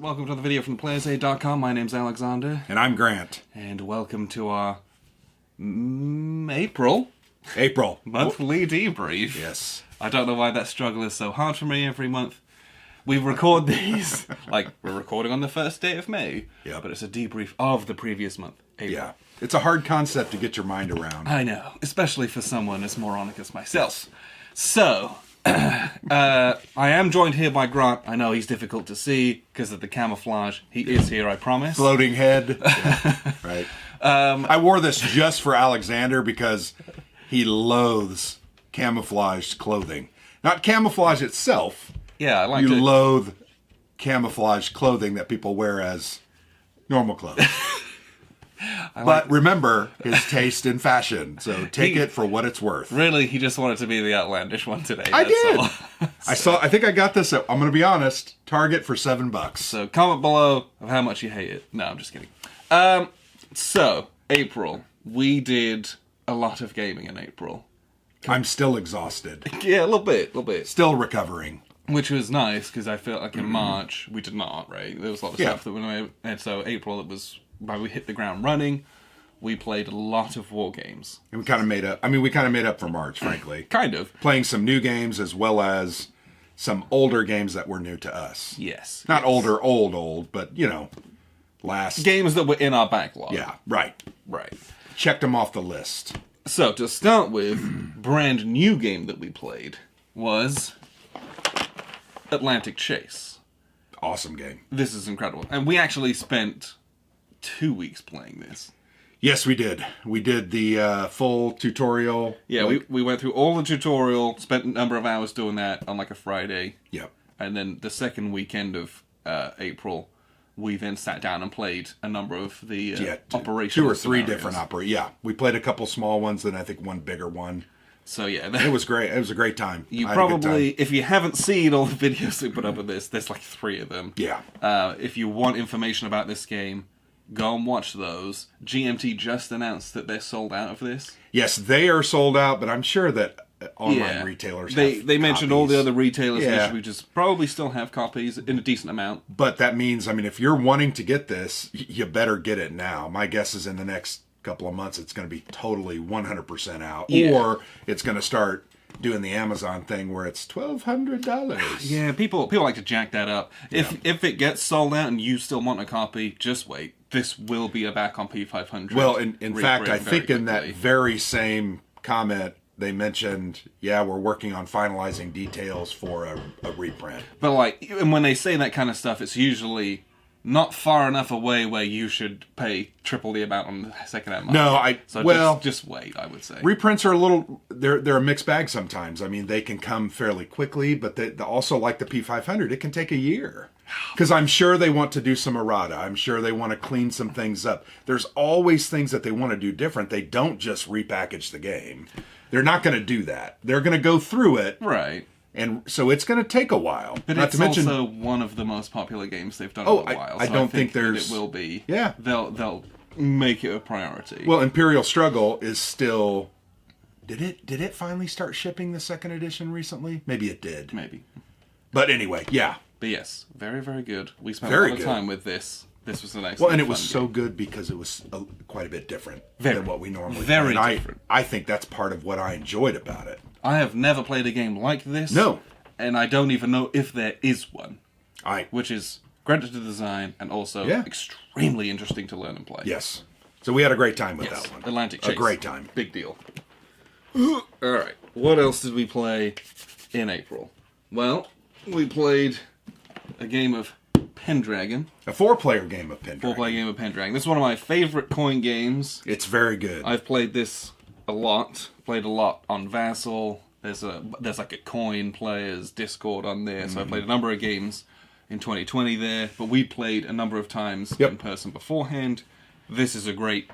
welcome to the video from playersaid.com. My name's Alexander. And I'm Grant. And welcome to our April monthly debrief. Yes. I don't know why that struggle is so hard for me every month. We record these, like, we're recording on the first day of May. Yeah. But it's a debrief of the previous month, April. Yeah. It's a hard concept to get your mind around. I know, especially for someone as moronic as myself. So, I am joined here by Grant. I know he's difficult to see because of the camouflage. He is here, I promise. Floating head. Yeah, right. I wore this just for Alexander because he loathes camouflaged clothing. Not camouflage itself. Yeah, I like You loathe camouflaged clothing that people wear as normal clothes. But remember his taste in fashion, so take it for what it's worth. Really, he just wanted to be the outlandish one today. I did. All. I think I got this at, I'm going to be honest, Target for $7. So comment below of how much you hate it. No, I'm just kidding. So, April. We did a lot of gaming in April. I'm still exhausted. Yeah, a little bit. Still recovering. Which was nice, because I felt like in March, we did not, right? There was a lot of stuff that we made. And so April, it was, by we hit the ground running, we played a lot of Wargames. And we kind of made up, we kind of made up for March, frankly. Kind of. Playing some new games as well as some older games that were new to us. Yes. Not older, old, but, last. Games that were in our backlog. Yeah, right. Right. Checked them off the list. So, to start with, brand new game that we played was Atlantic Chase. Awesome game. This is incredible. And we actually spent 2 weeks playing this. Yes, we did. We did the full tutorial. Yeah, we went through all the tutorial, spent a number of hours doing that on like a Friday. Yep. And then the second weekend of April, we then sat down and played a number of the operational 2 or 3 scenarios. different Yeah, we played a couple small ones, then I think one bigger one. So yeah, it was great. It was a great time. You probably, if you haven't seen all the videos we put up of this, there's like 3 of them. Yeah. If you want information about this game, go and watch those. GMT just announced that they're sold out of this. Yes, they are sold out, but I'm sure that online retailers have they mentioned all the other retailers Yeah. which just probably still have copies in a decent amount. But that means, if you're wanting to get this, you better get it now. My guess is in the next couple of months, it's going to be totally 100% out. Yeah. Or it's going to start doing the Amazon thing where it's $1,200. Yeah, people like to jack that up. If it gets sold out and you still want a copy, just wait. This will be back on P500. Well, in fact, I think in that very same comment, they mentioned, we're working on finalizing details for a reprint. But and when they say that kind of stuff, it's usually not far enough away where you should pay triple the amount on the second-hand market. No, just wait, I would say. Reprints are they're a mixed bag sometimes. They can come fairly quickly, but they also, like the P500, it can take a year. Because I'm sure they want to do some errata. I'm sure they want to clean some things up. There's always things that they want to do different. They don't just repackage the game. They're not going to do that. They're going to go through it. Right. And so it's going to take a while. But not it's to mention, also one of the most popular games they've done in a while. I don't think there's... It will be. Yeah. They'll make it a priority. Well, Imperial Struggle is still... Did it finally start shipping the second edition recently? Maybe it did. Maybe. But anyway, yeah. But yes, very, very good. We spent a lot of time with this. This was an excellent and it was so game. good because it was quite a bit different than what we normally play. Very different. I think that's part of what I enjoyed about it. I have never played a game like this. No. And I don't even know if there is one. Which is great to design and also extremely interesting to learn and play. Yes. So we had a great time with that one. Atlantic Chase. A great time. Big deal. Alright, what else did we play in April? Well, we played a game of Pendragon. A 4-player game of Pendragon. 4-player game of Pendragon. This is one of my favorite coin games. It's very good. I've played this a lot. Played a lot on Vassal. There's like a coin players Discord on there. So I played a number of games in 2020 there. But we played a number of times in person beforehand. This is a great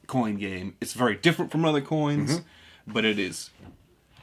coin game. It's very different from other coins, but it is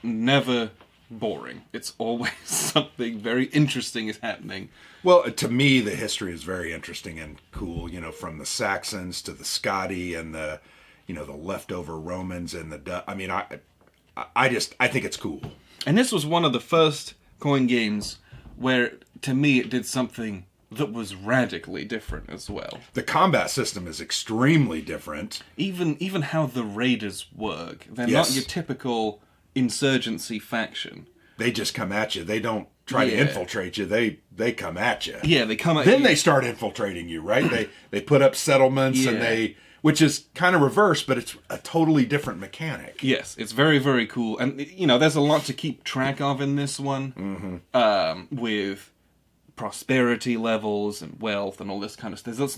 never boring. It's always something very interesting is happening. Well, to me, the history is very interesting and cool. From the Saxons to the Scotti and the leftover Romans and the I think it's cool. And this was one of the first coin games where, to me, it did something that was radically different as well. The combat system is extremely different. Even how the raiders work. They're Yes. not your typical insurgency faction. They just come at you. They don't try to infiltrate you. They come at you. Yeah, they come at Then you. they start infiltrating you, right? They put up settlements and which is kind of reverse, but it's a totally different mechanic. Yes, it's very, very cool. And, there's a lot to keep track of in this one. With prosperity levels and wealth and all this kind of stuff. There's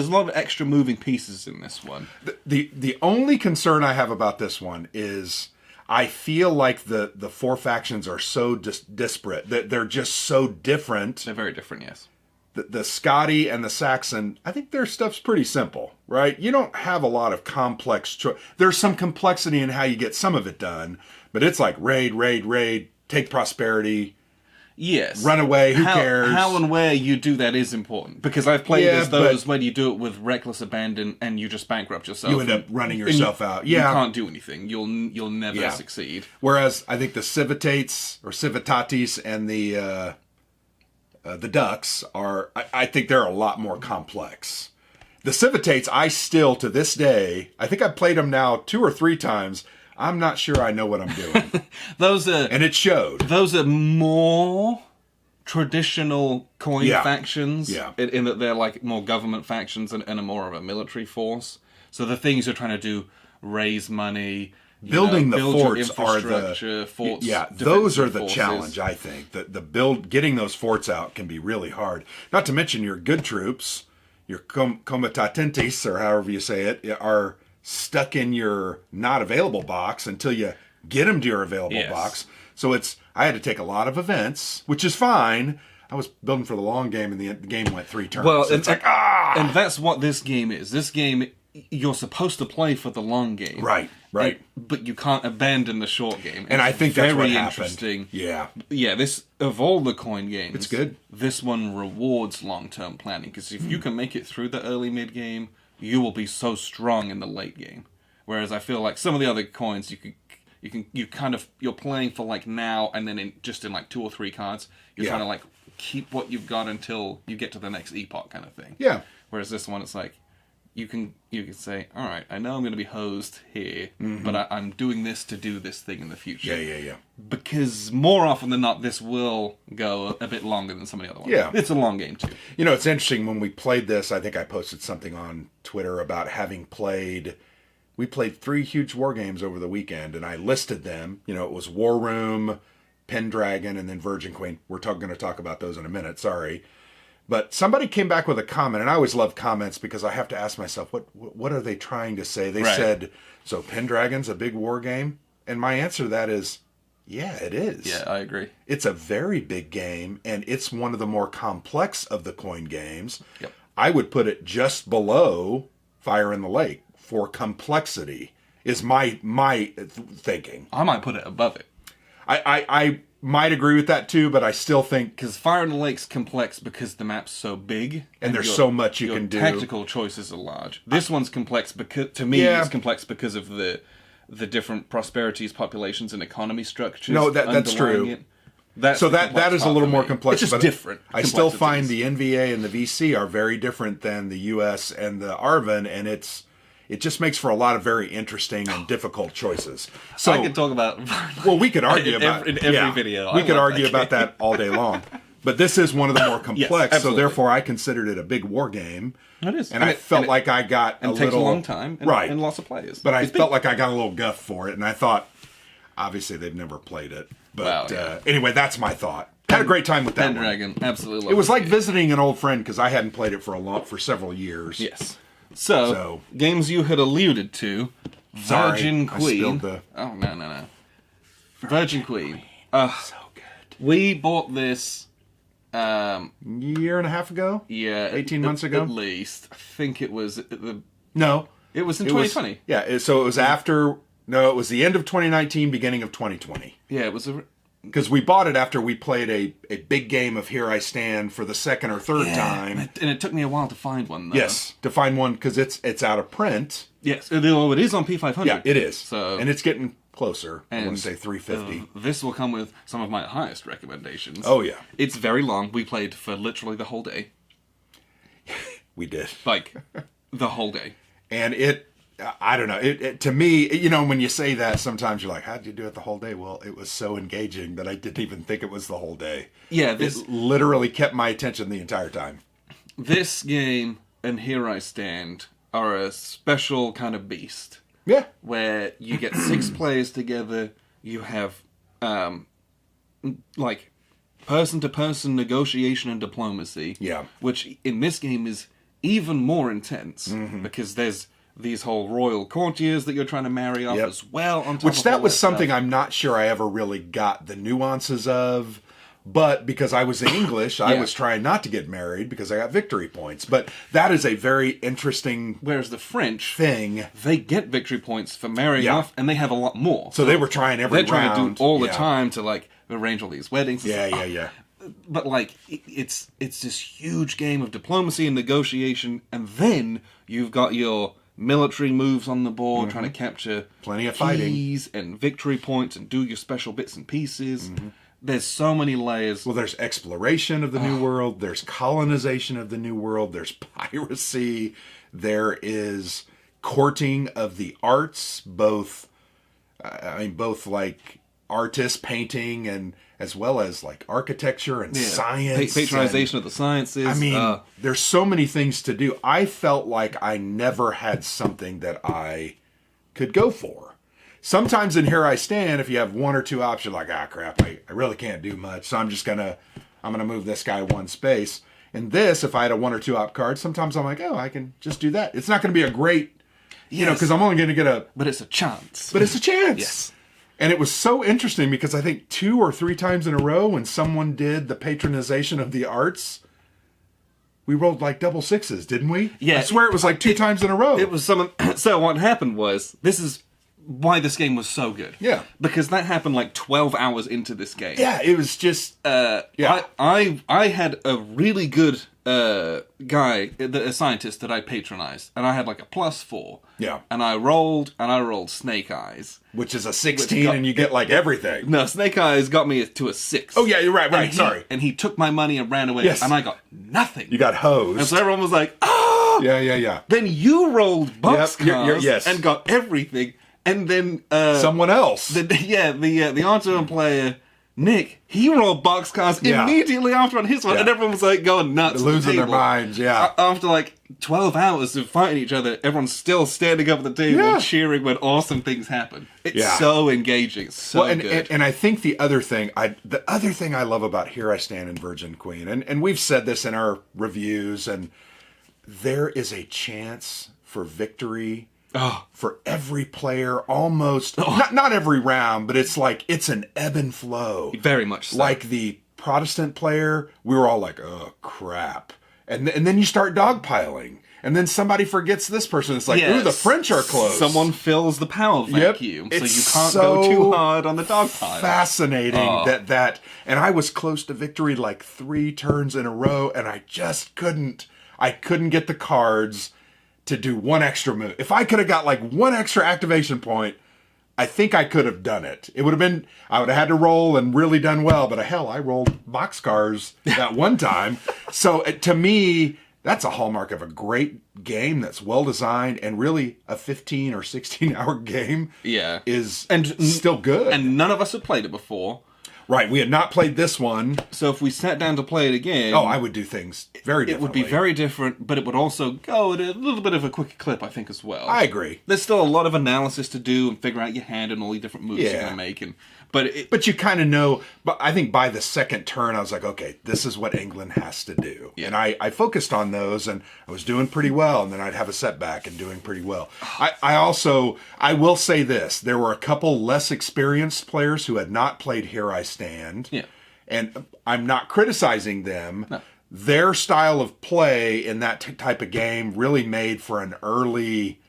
a lot of extra moving pieces in this one. The only concern I have about this one is I feel like the four factions are so disparate. That they're just so different. They're very different, yes. The Scotty and the Saxon, I think their stuff's pretty simple, right? You don't have a lot of complex there's some complexity in how you get some of it done, but it's like raid, take prosperity, yes, run away, who cares? How and where you do that is important, because I've played as those when you do it with reckless abandon and you just bankrupt yourself. You end up running yourself out. Yeah. You can't do anything. You'll never succeed. Whereas I think the Civitates or Civitatis and the Ducks are, I think they're a lot more complex. The Civitates, I still, to this day, I think I've played them now 2 or 3 times. I'm not sure I know what I'm doing. And it showed. Those are more traditional coin factions. Yeah. In that they're like more government factions and are more of a military force. So the things you're trying to do, raise money, building the build forts are forts, those are the forces. challenge. I think getting those forts out can be really hard. Not to mention your good troops, your comitatentis or however you say it, are stuck in your not available box until you get them to your available box. So I had to take a lot of events, which is fine. I was building for the long game, and the game went 3 turns. Well, it's like and that's what this game is. This game, you're supposed to play for the long game, right. But you can't abandon the short game. And I think that's what very happened. Interesting. Yeah. This of all the coin games, it's good. This one rewards long-term planning, because if you can make it through the early mid game, you will be so strong in the late game. Whereas I feel like some of the other coins, you're playing for like now, and then in like 2 or 3 cards, you're trying to like keep what you've got until you get to the next epoch kind of thing. Yeah. Whereas this one, it's like you can say, all right, I know I'm going to be hosed here, but I'm doing this to do this thing in the future. Yeah. Because more often than not, this will go a bit longer than some of the other ones. Yeah. It's a long game too. It's interesting, when we played this, I think I posted something on Twitter about having played. We played 3 huge war games over the weekend, and I listed them. It was War Room, Pendragon, and then Virgin Queen. We're going to talk about those in a minute. Sorry. But somebody came back with a comment, and I always love comments because I have to ask myself, what are they trying to say? They said, so Pendragon's a big war game? And my answer to that is, yeah, it is. Yeah, I agree. It's a very big game, and it's one of the more complex of the coin games. Yep. I would put it just below Fire in the Lake for complexity, is my thinking. I might put it above it. I might agree with that too, but I still think, because Fire in the Lake's complex because the map's so big and there's so much you can do. Tactical choices are large. This one's complex because, to me, it's complex because of the different prosperities, populations, and economy structures. No, that's true. That is a little more complex. It's just different. I still find the NVA and the VC are very different than the US and the Arvin, and it just makes for a lot of very interesting and difficult choices. So I could talk about. Well, we could argue about in every video. We could argue about that all day long. But this is one of the more complex, yes, so therefore I considered it a big war game. It is, and I felt like I got a little. It takes a long time, and lots of players. But I felt like I got a little guff for it, and I thought, obviously they've never played it. But anyway, that's my thought. Had a great time with that Pendragon, absolutely. It was like visiting an old friend because I hadn't played it for several years. Yes. So games you had alluded to, Virgin Queen. Oh no. Virgin Queen. So good. We bought this year and a half ago. Yeah, 18 months ago at least. I think it was No, it was in 2020. So it was after. No, it was the end of 2019, beginning of 2020. Yeah, it was because we bought it after we played a big game of Here I Stand for the second or third time. And it took me a while to find one, though. Yes, to find one because it's out of print. Yes, although it is on P500. Yeah, it is. And it's getting closer. I want to say 350. This will come with some of my highest recommendations. Oh, yeah. It's very long. We played for literally the whole day. We did. Like, the whole day. And I don't know. It to me, when you say that, sometimes you're like, how did you do it the whole day? Well, it was so engaging that I didn't even think it was the whole day. Yeah, it literally kept my attention the entire time. This game and Here I Stand are a special kind of beast. Yeah. Where you get 6 players together, you have, like, person-to-person negotiation and diplomacy. Yeah. Which, in this game, is even more intense. Because there's these whole royal courtiers that you're trying to marry off as well. On top Which of that all was something stuff. I'm not sure I ever really got the nuances of. But because I was English, I was trying not to get married because I got victory points. But that is a very interesting Whereas the French, thing. they get victory points for marrying off, and they have a lot more. So they were trying every round. They're trying to do all the time to, like, arrange all these weddings. Yeah. But, like, it's this huge game of diplomacy and negotiation, and then you've got your military moves on the board, trying to capture Plenty of keys and victory points and do your special bits and pieces. There's so many layers. Well, there's exploration of the New World. There's colonization of the New World. There's piracy. There is courting of the arts, both like artists painting and as well as like architecture and science. Patronization of the sciences. I mean, there's so many things to do. I felt like I never had something that I could go for. Sometimes in Here I Stand, if you have 1 or 2 options, like, crap, I really can't do much, so I'm gonna move this guy 1 space. In this, if I had a 1 or 2 op card, sometimes I'm like, I can just do that. It's not gonna be a great, because I'm only gonna get But it's a chance. But it's a chance. Yes. And it was so interesting because I think 2 or 3 times in a row when someone did the patronization of the arts, we rolled like double 6s, didn't we? Yeah. I swear it was like 2 times in a row. It was so what happened was, this is why this game was so good. Yeah. Because that happened like 12 hours into this game. Yeah, it was just... I had a really good guy, a scientist that I patronized, and I had like a +4. Yeah. And I rolled Snake Eyes. Which is a 16 and you get like everything. No, Snake Eyes got me to a 6. Oh yeah, you're right, sorry. And he took my money and ran away, Yes. and I got nothing. You got hosed. And so everyone was like, ah! Yeah. Then you rolled boxcars yes. and got everything. And then someone else. The Arturo player, Nick, he rolled boxcars immediately after on his one, and everyone was like going nuts. They're losing their minds, After like 12 hours of fighting each other, everyone's still standing up at the table cheering when awesome things happen. It's so engaging. It's so good. And I think the other thing I love about Here I Stand and Virgin Queen, and we've said this in our reviews, and there is a chance for victory for every player, almost not every round, but it's like it's an ebb and flow. Very much so. Like the Protestant player, we were all like, oh crap, and then you start dogpiling, and then somebody forgets this person. It's like, ooh, the French are close. Someone fills the power vacuum, so you can't go too hard on the dogpile. Fascinating that, and I was close to victory like 3 turns in a row, and I just couldn't get the cards to do 1 extra move. If I could have got like 1 extra activation point, I think I could have done it. I would have had to roll and really done well, but hell, I rolled boxcars that one time. So to me, that's a hallmark of a great game that's well designed, and really a 15 or 16 hour game is still good. And none of us had played it before. Right, we had not played this one. So if we sat down to play it again... I would do things very differently. It would be very different, but it would also go at a little bit of a quicker clip, I think, as well. I agree. There's still a lot of analysis to do and figure out your hand and all the different moves you're going to make. But you kind of know... But I think by the second turn, I was like, okay, this is what England has to do. Yeah. And I focused on those, and I was doing pretty well, and then I'd have a setback and doing pretty well. I will say this. There were a couple less experienced players who had not played Here I Stand. Yeah. And I'm not criticizing them. No. Their style of play in that type of game really made for an early...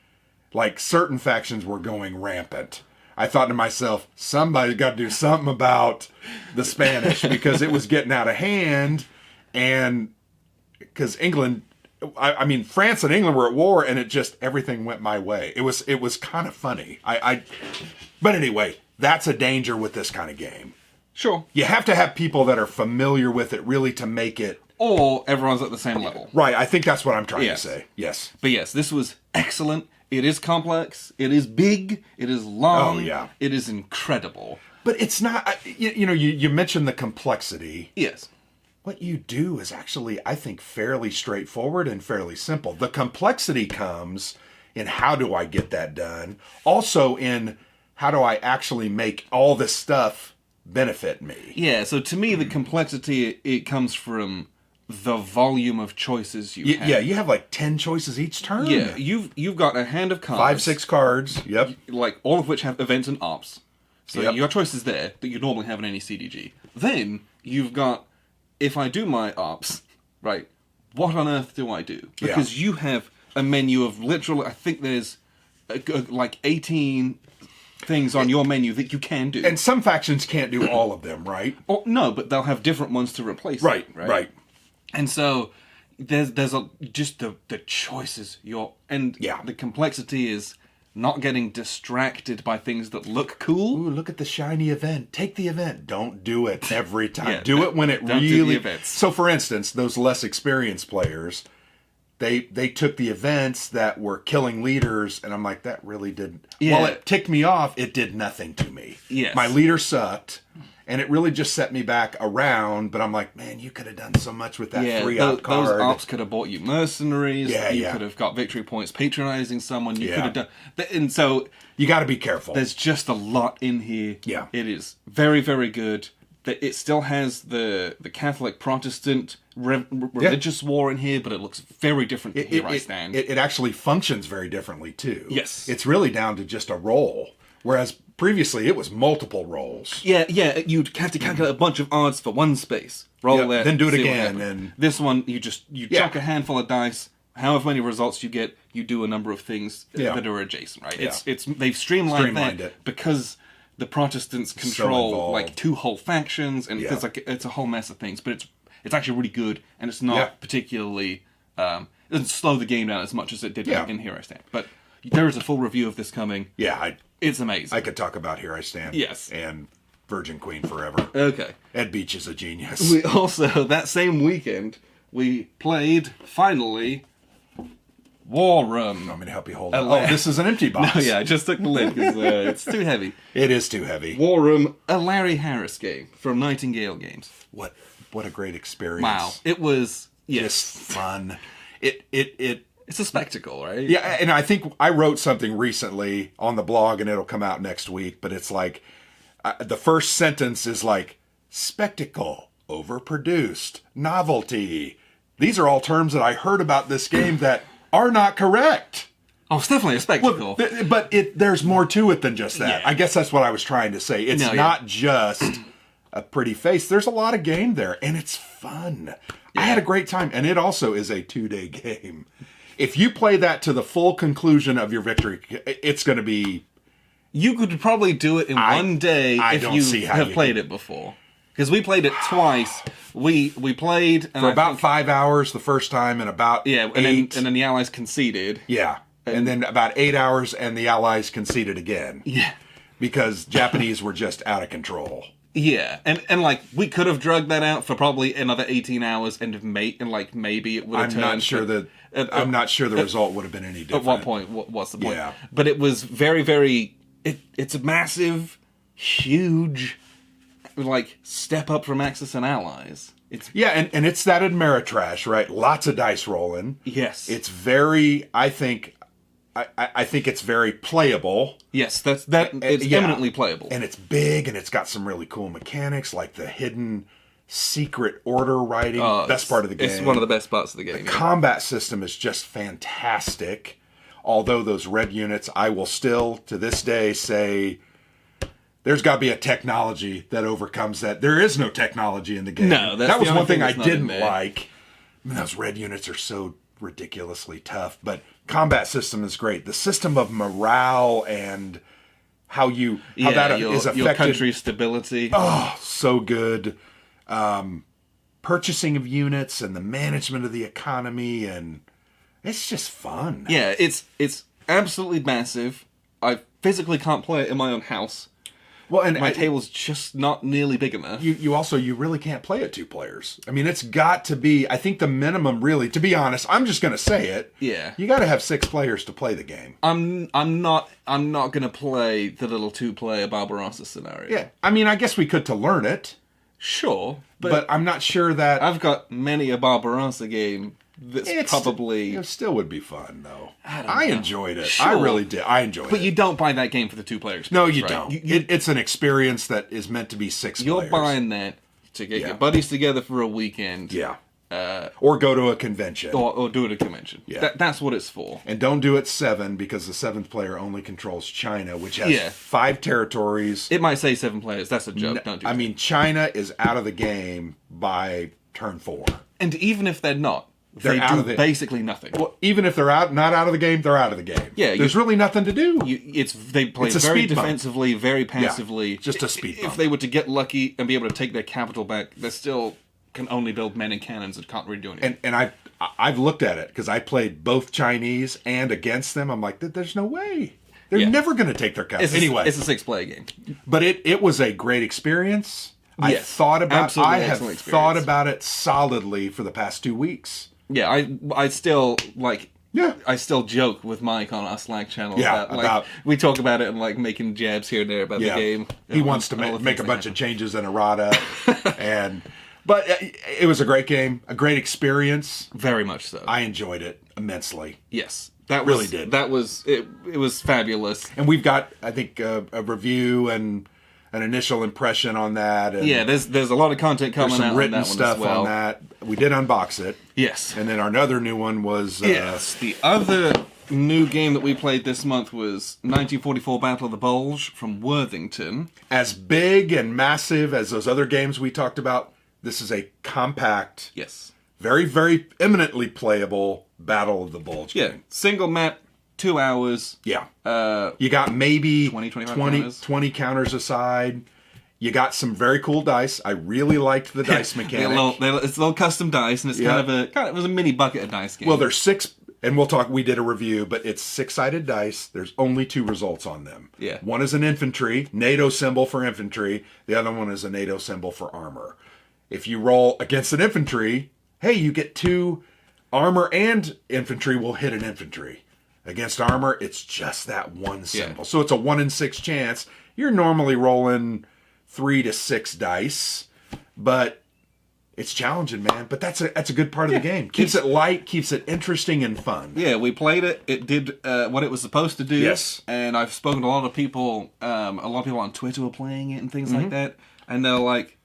Like, certain factions were going rampant. I thought to myself, somebody's got to do something about the Spanish because it was getting out of hand. And because England, I mean, France and England were at war, and everything went my way. It was kind of funny. But anyway, that's a danger with this kind of game. Sure. You have to have people that are familiar with it really to make it or everyone's at the same level. Right, I think that's what I'm trying Yes. to say. Yes. But yes, this was excellent. It is complex. It is big. It is long. Oh, yeah. It is incredible. But it's not, you mentioned the complexity. Yes. What you do is actually, I think, fairly straightforward and fairly simple. The complexity comes in how do I get that done? Also in how do I actually make all this stuff benefit me? Yeah, so to me, the complexity, it comes from the volume of choices you have. Yeah, you have like 10 choices each turn. Yeah, you've got a hand of cards. 5, 6 cards. Yep. Like, all of which have events and ops. So Yep. you got choices there that you normally have in any CDG. Then, you've got, if I do my ops, right, what on earth do I do? Because you have a menu of literally, I think there's like 18 things on your menu that you can do. And some factions can't do all of them, right? Or, no, but they'll have different ones to replace Right, it, right. And so there's just the choices the complexity is not getting distracted by things that look cool. Ooh, look at the shiny event. Take the event. Don't do it every time. Yeah, do it when it don't really... do the events. So, for instance, those less experienced players, they took the events that were killing leaders, and I'm like, that really didn't... Yeah. While it ticked me off, it did nothing to me. Yes. My leader sucked, and it really just set me back around, but I'm like, man, you could have done so much with that free op card. Those ops could have bought you mercenaries. Yeah, you yeah. could have got victory points patronizing someone. You Yeah. could have done... And so... You got to be careful. There's just a lot in here. Yeah. It is very, very good. It still has the Catholic Protestant religious war in here, but it looks very different to Here I Stand. It actually functions very differently, too. Yes. It's really down to just a roll, whereas previously it was multiple rolls. Yeah, you'd have to calculate a bunch of odds for one space. Roll Yep, that, then do it see what again, happens. and- This one, you chuck a handful of dice, however many results you get, you do a number of things that are adjacent, right? Yeah. They've streamlined Streamlined that it. because the Protestants control involved. like 2 whole factions, and Yeah. it's a whole mess of things. But it's actually really good, and it's not Yeah. particularly it doesn't slow the game down as much as it did Yeah. in Here I Stand. But there is a full review of this coming. Yeah, It's amazing. I could talk about Here I Stand. Yes. And Virgin Queen forever. Okay. Ed Beach is a genius. We also, that same weekend, we played, finally, War Room. Want me to help you hold it? Oh, this is an empty box. No, yeah, I just took the lid because it's too heavy. It is too heavy. War Room, a Larry Harris game from Nightingale Games. What a great experience. Wow. It was, Just fun. It's a spectacle, right? Yeah, and I think I wrote something recently on the blog, and it'll come out next week, but it's like, the first sentence is like, spectacle, overproduced, novelty. These are all terms that I heard about this game that are not correct. Oh, it's definitely a spectacle. But there's more to it than just that. Yeah. I guess that's what I was trying to say. It's not just a pretty face. There's a lot of game there, and it's fun. I had a great time, and it also is a 2-day game. If you play that to the full conclusion of your victory, it's going to be... You could probably do it in one day if don't you see how have you played it before. Because we played it twice. We played... For about 5 hours the first time, and about 8. And then the Allies conceded. Yeah. And then about 8 hours, and the Allies conceded again. Yeah. Because Japanese were just out of control. Yeah, and like we could have drugged that out for probably another 18 hours, and maybe it would have turned. I'm not sure the result would have been any different. At what point? What's the point? Yeah. But it was very, very. It's a massive, huge, like step up from Axis and Allies. And it's that Ameritrash, right? Lots of dice rolling. Yes. It's very. I think it's very playable. Yes, it's eminently playable. And it's big, and it's got some really cool mechanics, like the hidden secret order writing. Best part of the game. It's one of the best parts of the game. The combat system is just fantastic. Although those red units, I will still, to this day, say there's got to be a technology that overcomes that. There is no technology in the game. No, that was one thing I that's didn't like. I mean, those red units are so ridiculously tough, but combat system is great. The system of morale and how that is affected. Your country's stability. Oh, so good. Purchasing of units and the management of the economy, and it's just fun. Yeah, it's absolutely massive. I physically can't play it in my own house Well, and my table's just not nearly big enough. You really can't play it 2 players. I mean, it's got to be. I think the minimum, really, to be honest, I'm just going to say it. Yeah. You got to have 6 players to play the game. I'm not going to play the little 2-player Barbarossa scenario. Yeah. I mean, I guess we could to learn it. Sure, but I'm not sure that I've got many a Barbarossa game that's probably... It still would be fun, though. I enjoyed it. Sure. I really did. I enjoyed it. But you don't buy that game for the 2-player experience, No, you right? don't. It's an experience that is meant to be 6 You're players. buying that to get your buddies together for a weekend. Yeah. Or go to a convention. Or do it at a convention. Yeah. That's what it's for. And don't do it 7, because the 7th player only controls China, which has 5 territories. It might say 7 players. That's a joke. Don't do that. I mean, China is out of the game by turn 4. And even if they're not, They're they out do of the- basically nothing. Well, even if they're not out of the game, they're out of the game. Yeah, There's really nothing to do. They play It's a very speed bump. defensively, very passively. just a speed bump. If they were to get lucky and be able to take their capital back, they still can only build men and cannons that can't really do anything. And I've looked at it, because I played both Chinese and against them. I'm like, there's no way. They're never going to take their capital. Anyway. It's a 6-player game. But it was a great experience. Yes, I have thought about it solidly for the past 2 weeks. Yeah, I still like. Yeah. I still joke with Mike on our Slack channel about like, we talk about it and like making jabs here and there about the game. He wants to make a bunch of changes in errata, but it was a great game, a great experience. Very much so. I enjoyed it immensely. Yes, that really did. That was it. It was fabulous. And we've got, I think, a review and an initial impression on that. And yeah, there's a lot of content coming some out written on that one stuff as well. on that. We did unbox it. Yes, and then our other new one was yes. The other new game that we played this month was 1944 Battle of the Bulge from Worthington. As big and massive as those other games we talked about, this is a compact, very, very eminently playable Battle of the Bulge game. Single map, 2 hours. Yeah. You got maybe 20 counters aside. You got some very cool dice. I really liked the dice mechanic. It's a little custom dice, and it's kind of a mini bucket of dice game. Well, there's 6, and we did a review, but it's 6-sided dice. There's only 2 results on them. Yeah. One is an infantry, NATO symbol for infantry. The other one is a NATO symbol for armor. If you roll against an infantry, hey, you get 2 armor, and infantry will hit an infantry. Against armor, it's just that one symbol. Yeah. So it's a 1 in 6 chance. You're normally rolling 3 to 6 dice, but it's challenging, man. But that's a good part of the game. Keeps it light, keeps it interesting and fun. Yeah, we played it. It did what it was supposed to do. Yes. And I've spoken to a lot of people. A lot of people on Twitter were playing it and things like that. And they're like,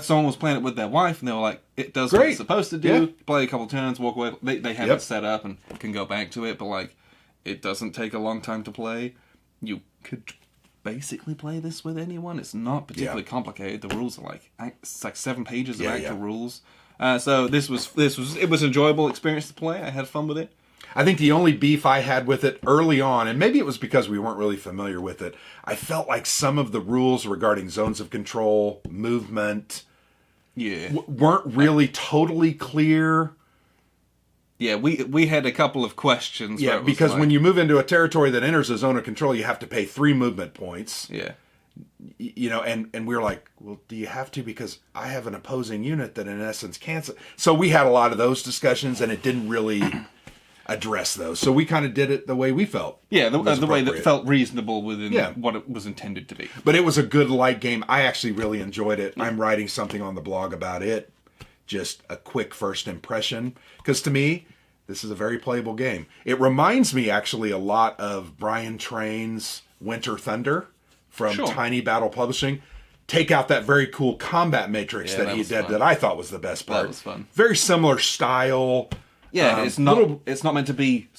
someone was playing it with their wife, and they were like, it does what it's supposed to do. Play a couple turns, walk away. They have it set up and can go back to it, but like, it doesn't take a long time to play. You could basically play this with anyone. It's not particularly complicated. The rules are it's like 7 pages of actual rules. So it was an enjoyable experience to play. I had fun with it. I think the only beef I had with it early on, and maybe it was because we weren't really familiar with it, I felt like some of the rules regarding zones of control, movement, weren't really totally clear. Yeah, we had a couple of questions. Yeah, because when you move into a territory that enters a zone of control, you have to pay 3 movement points. Yeah. You know, and we were like, well, do you have to? Because I have an opposing unit that in essence cancels. So we had a lot of those discussions, and it didn't really address those. So we kind of did it the way we felt. Yeah, the way that felt reasonable within what it was intended to be. But it was a good light game. I actually really enjoyed it. I'm writing something on the blog about it. Just a quick first impression. Because to me, this is a very playable game. It reminds me actually a lot of Brian Train's Winter Thunder from Tiny Battle Publishing. Take out that very cool combat matrix that he did that I thought was the best part. That was fun. Very similar style. Yeah, it's not meant to be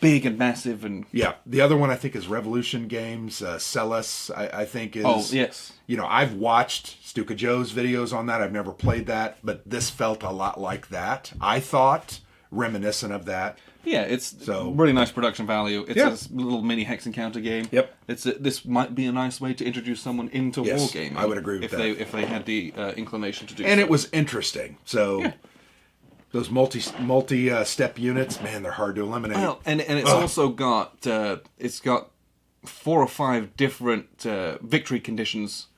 big and massive and the other one I think is Revolution Games. Celis I think is. Oh yes. You know, I've watched Stuka Joe's videos on that. I've never played that, but this felt a lot like that. I thought reminiscent of that. Yeah, it's really nice production value. It's a little mini hex encounter game. Yep. This might be a nice way to introduce someone into wargaming. I would agree with that. If they had the inclination to do. And it was interesting. So. Those multi step units, man, they're hard to eliminate. Well, and it's also got 4 or 5 different victory conditions.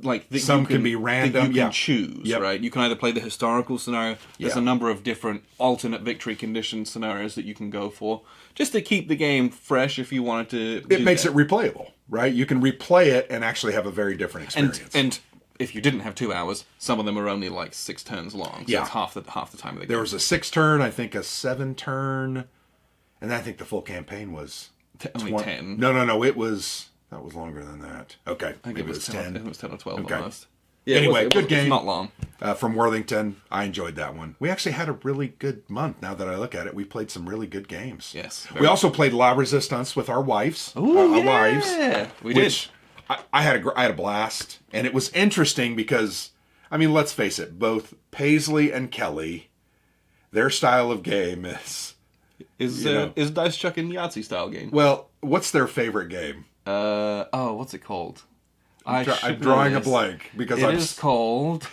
Like that some can be random. That you can choose, right? You can either play the historical scenario. There's a number of different alternate victory condition scenarios that you can go for, just to keep the game fresh. If you wanted to, it makes it replayable, right? You can replay it and actually have a very different experience. And if you didn't have 2 hours, some of them are only like 6 turns long. So it's half the time of the game. There was a 6 turn, I think a 7 turn, and I think the full campaign was only 10. No, it was. That was longer than that. Okay. I think it was 10. It was 10 or 12 almost. Yeah, anyway, good game. It's not long. From Worthington. I enjoyed that one. We actually had a really good month now that I look at it. We played some really good games. Yes. We also played La Resistance with our wives. Ooh, our wives. We did. I had a blast. And it was interesting because, I mean, let's face it, both Paisley and Kelly, their style of game is Dice Chucking Yahtzee style game. Well, what's their favorite game? What's it called? I'm drawing a blank because it is called.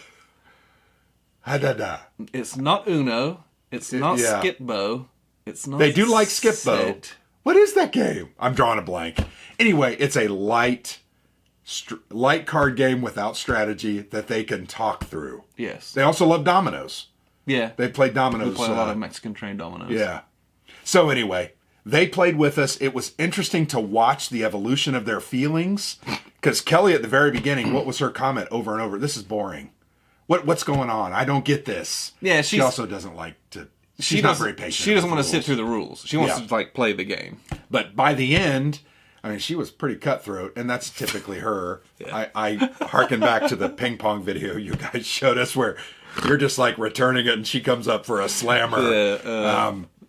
It's not Uno. It's not Skipbo. It's not. They do like Skipbo. What is that game? I'm drawing a blank. Anyway, it's a light card game without strategy that they can talk through. Yes. They also love dominoes. Yeah. They play dominoes. We play a lot of Mexican trained dominoes. Yeah. So anyway. They played with us. It was interesting to watch the evolution of their feelings. Because Kelly, at the very beginning, what was her comment over and over? This is boring. What's going on? I don't get this. Yeah, she also doesn't like to... She's not very patient. She doesn't want to sit through the rules. She wants to play the game. But by the end, I mean, she was pretty cutthroat, and that's typically her. Yeah. I harken back to the ping pong video you guys showed us where you're just like returning it, and she comes up for a slammer.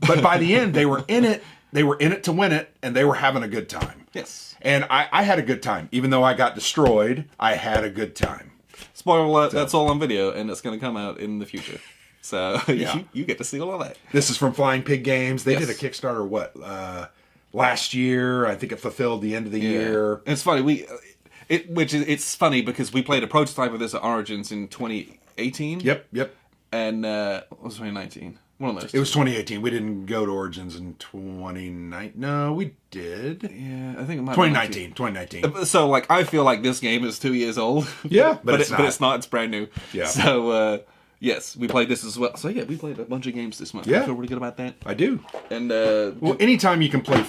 But by the end, they were in it. They were in it to win it, and they were having a good time. Yes. And I had a good time. Even though I got destroyed, I had a good time. Spoiler alert, that's all on video, and it's going to come out in the future. So you get to see all of that. This is from Flying Pig Games. They did a Kickstarter, last year. I think it fulfilled the end of the year. It's funny. It's funny because we played a prototype of this at Origins in 2018. Yep. And what was 2019? One of those. It was 2018. We didn't go to Origins in 2019. No, we did. Yeah, I think it might 2019. 2019. So, I feel like this game is 2 years old. Yeah, but it's not. It's brand new. Yeah. So, yes, we played this as well. So, yeah, we played a bunch of games this month. Yeah. I feel really good about that. I do. And, anytime you can play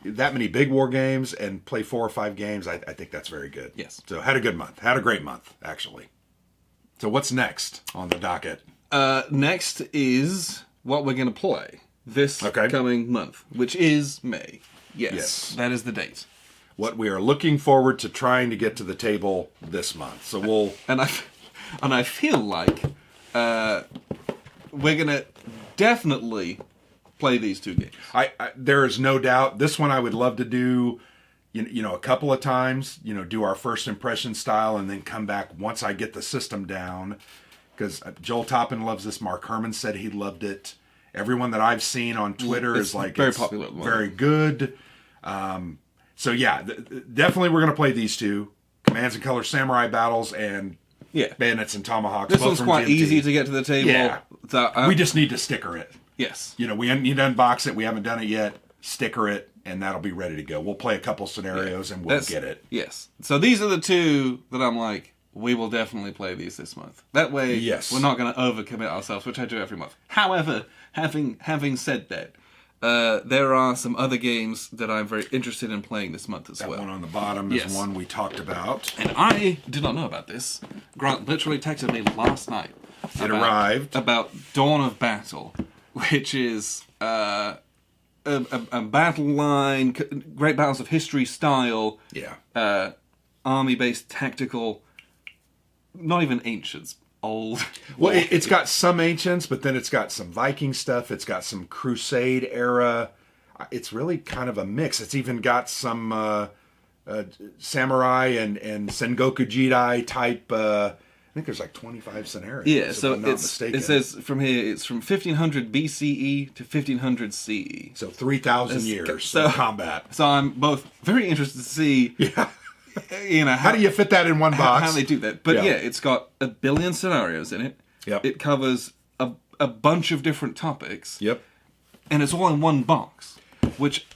that many big war games and play 4 or 5 games, I think that's very good. Yes. So, had a good month. Had a great month, actually. So, what's next on the docket? Next is what we're going to play this coming month, which is May. Yes, that is the date. What we are looking forward to trying to get to the table this month. So we'll and I feel like we're going to definitely play these 2 games. There is no doubt. This one I would love to do. A couple of times. Do our first impression style and then come back once I get the system down. Because Joel Toppin loves this. Mark Herman said he loved it. Everyone that I've seen on Twitter is like, very popular, very good. So yeah, definitely we're going to play these 2. Commands and Colors Samurai Battles and Bayonets and Tomahawks. This one's quite easy to get to the table. Yeah. So, we just need to sticker it. Yes. We need to unbox it. We haven't done it yet. Sticker it, and that'll be ready to go. We'll play a couple scenarios, and we'll get it. Yes. So these are the 2 that I'm like, we will definitely play these this month. That way, we're not going to overcommit ourselves, which I do every month. However, having said that, there are some other games that I'm very interested in playing this month as well. That one on the bottom is one we talked about. And I did not know about this. Grant literally texted me last night. It arrived. About Dawn of Battle, which is a battle line, Great Battles of History style, army-based tactical... Not even ancients, old. Well, it's got some ancients, but then it's got some Viking stuff. It's got some Crusade era. It's really kind of a mix. It's even got some samurai and Sengoku Jidai type. I think there's like 25 scenarios. Yeah, so it says from here it's from 1500 BCE to 1500 CE. So 3,000 years of combat. So I'm both very interested to see. Yeah. How do you fit that in one box? How they do that. But it's got a billion scenarios in it. Yep. It covers a bunch of different topics. Yep. And it's all in one box, which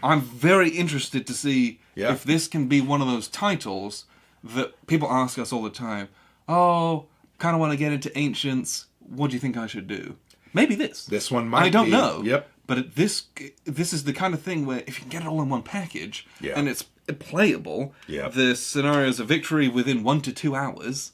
I'm very interested to see if this can be one of those titles that people ask us all the time. Oh, kind of want to get into Ancients. What do you think I should do? Maybe this. This one might be. I don't know. Yep. But this is the kind of thing where if you can get it all in one package, and it's playable, Yeah. the scenarios of victory within 1 to 2 hours.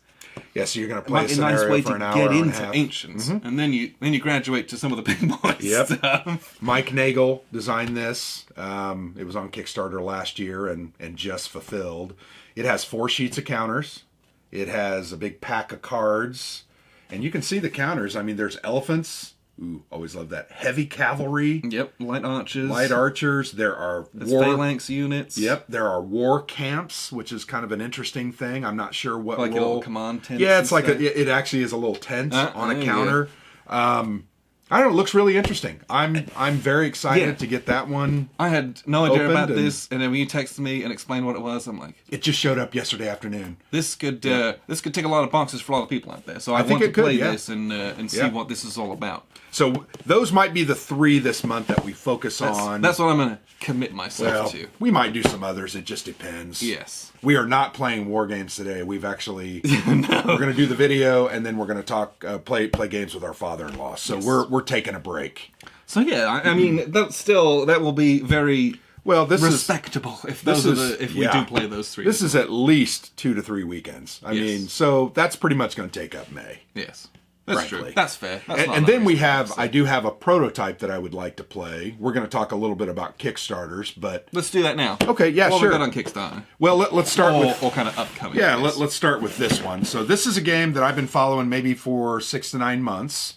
Yeah, so you're going to play a Might be a scenario nice way for to an hour get and a into half. Ancients, and then you graduate to some of the big boys. Yep. Stuff. Mike Nagel designed this. It was on Kickstarter last year and just fulfilled. It has 4 sheets of counters. It has a big pack of cards. And you can see the counters. I mean, there's elephants. Ooh, always love that. Heavy cavalry. Yep, light archers. Light archers. There are phalanx units. Yep, there are war camps, which is kind of an interesting thing. I'm not sure what like role. a little command tent. Yeah, it's like it actually is a little tent on a counter. I don't know. It looks really interesting. I'm very excited to get that one. I had no idea about opened this, and then when you texted me and explained what it was, I'm like, It just showed up yesterday afternoon. this could tick a lot of boxes for a lot of people out there. So I think want to it could, play yeah. this and see Yeah. what this is all about. So those might be the 3 this month that we focus on. That's what I'm going to commit myself well, to. we might do some others. It just depends. Yes. We are not playing war games today. We've actually we're going to do the video and then we're going to talk play games with our father-in-law. So we're taking a break. So yeah, I mean that will be very Well, this respectable if we do play those 3. This is at least 2 to 3 weekends. I mean, so that's pretty much going to take up May. Yes. That's frankly. true. That's fair. That's not And then we unreasonable. I do have a prototype that I would like to play. We're going to talk a little bit about Kickstarters, but Let's do that now. Okay, yeah, what sure. we got on Kickstarter? well, let's start with Or kind of upcoming. yeah. I guess. Let's start with this one. So this is a game that I've been following maybe for 6 to 9 months.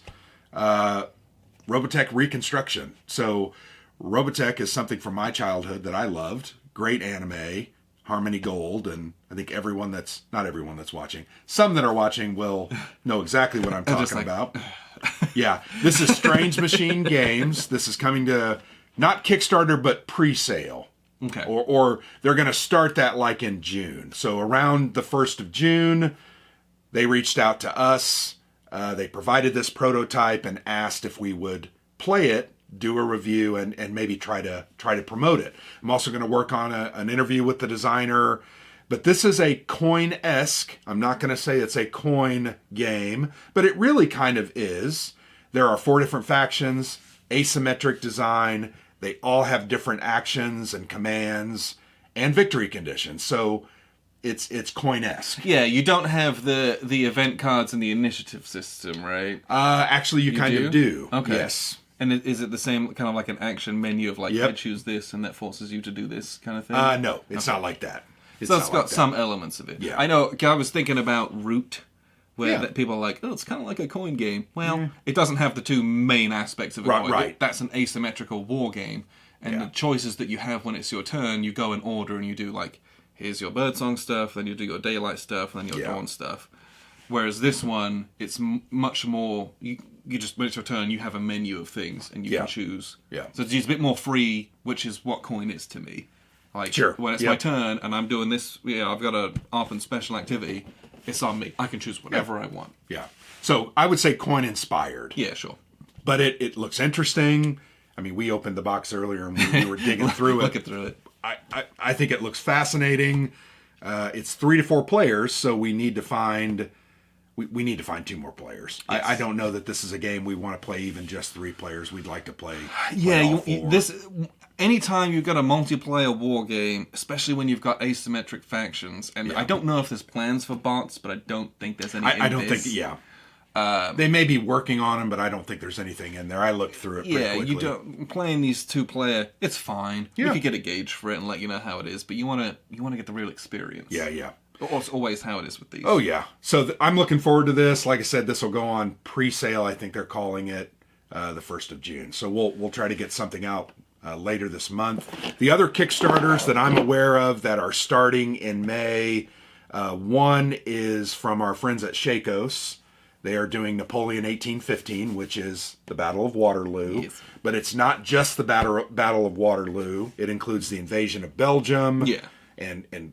Robotech Reconstruction. So Robotech is something from my childhood that I loved. Great anime, Harmony Gold, and I think not everyone that's watching, some that are watching will know exactly what I'm talking about. Yeah, this is Strange Machine Games. This is coming to not Kickstarter, but pre-sale. Okay. Or they're going to start that like in June. So around the 1st of June, they reached out to us. They provided this prototype and asked if we would play it, do a review, and maybe try to promote it. I'm also going to work on an interview with the designer. But this is a coin-esque. I'm not going to say it's a coin game, but it really kind of is. There are 4 different factions, asymmetric design. They all have different actions and commands and victory conditions. So it's coin-esque. Yeah, you don't have the event cards in the initiative system, right? Actually, you kind of do. Okay. Yes. And is it the same kind of like an action menu of like, Yep. I choose this and that forces you to do this kind of thing? No, it's not like that. So it's got some elements of it. Yeah. I know, I was thinking about Root, where Yeah. that people are like, oh, it's kind of like a coin game. Well, it doesn't have the 2 main aspects of a coin. Right. That's an asymmetrical war game. And the choices that you have when it's your turn, you go in order and you do like, here's your birdsong stuff, then you do your daylight stuff, and then your dawn stuff. Whereas this one, it's much more, you just, when it's your turn, you have a menu of things and you can choose. Yeah. So it's a bit more free, which is what coin is to me. Like, Sure. when it's my turn and I'm doing this, I've got an open special activity, it's on me. I can choose whatever I want. Yeah. So I would say coin-inspired. Yeah, sure. But it looks interesting. I mean, we opened the box earlier and we were digging through it. Looking through it. I think it looks fascinating. It's 3 to 4 players, so we need to find 2 more players. Yes. I don't know that this is a game we want to play even just 3 players. We'd like to play. Yeah, all 4. anytime you've got a multiplayer war game, especially when you've got asymmetric factions, and I don't know if there's plans for bots, but I don't think there's any. I don't think. Yeah. They may be working on them, but I don't think there's anything in there. I looked through it pretty quickly. You don't playing these 2-player. It's fine. Yeah. You could get a gauge for it and let you know how it is, but you want to get the real experience. Yeah. It's always how it is with these. Oh yeah. So I'm looking forward to this. Like I said, this will go on pre-sale. I think they're calling it the 1st of June. So we'll try to get something out later this month. The other Kickstarters that I'm aware of that are starting in May. One is from our friends at Shakos. They are doing Napoleon 1815, which is the Battle of Waterloo. Yes. But it's not just the Battle of Waterloo. It includes the invasion of Belgium. Yeah. And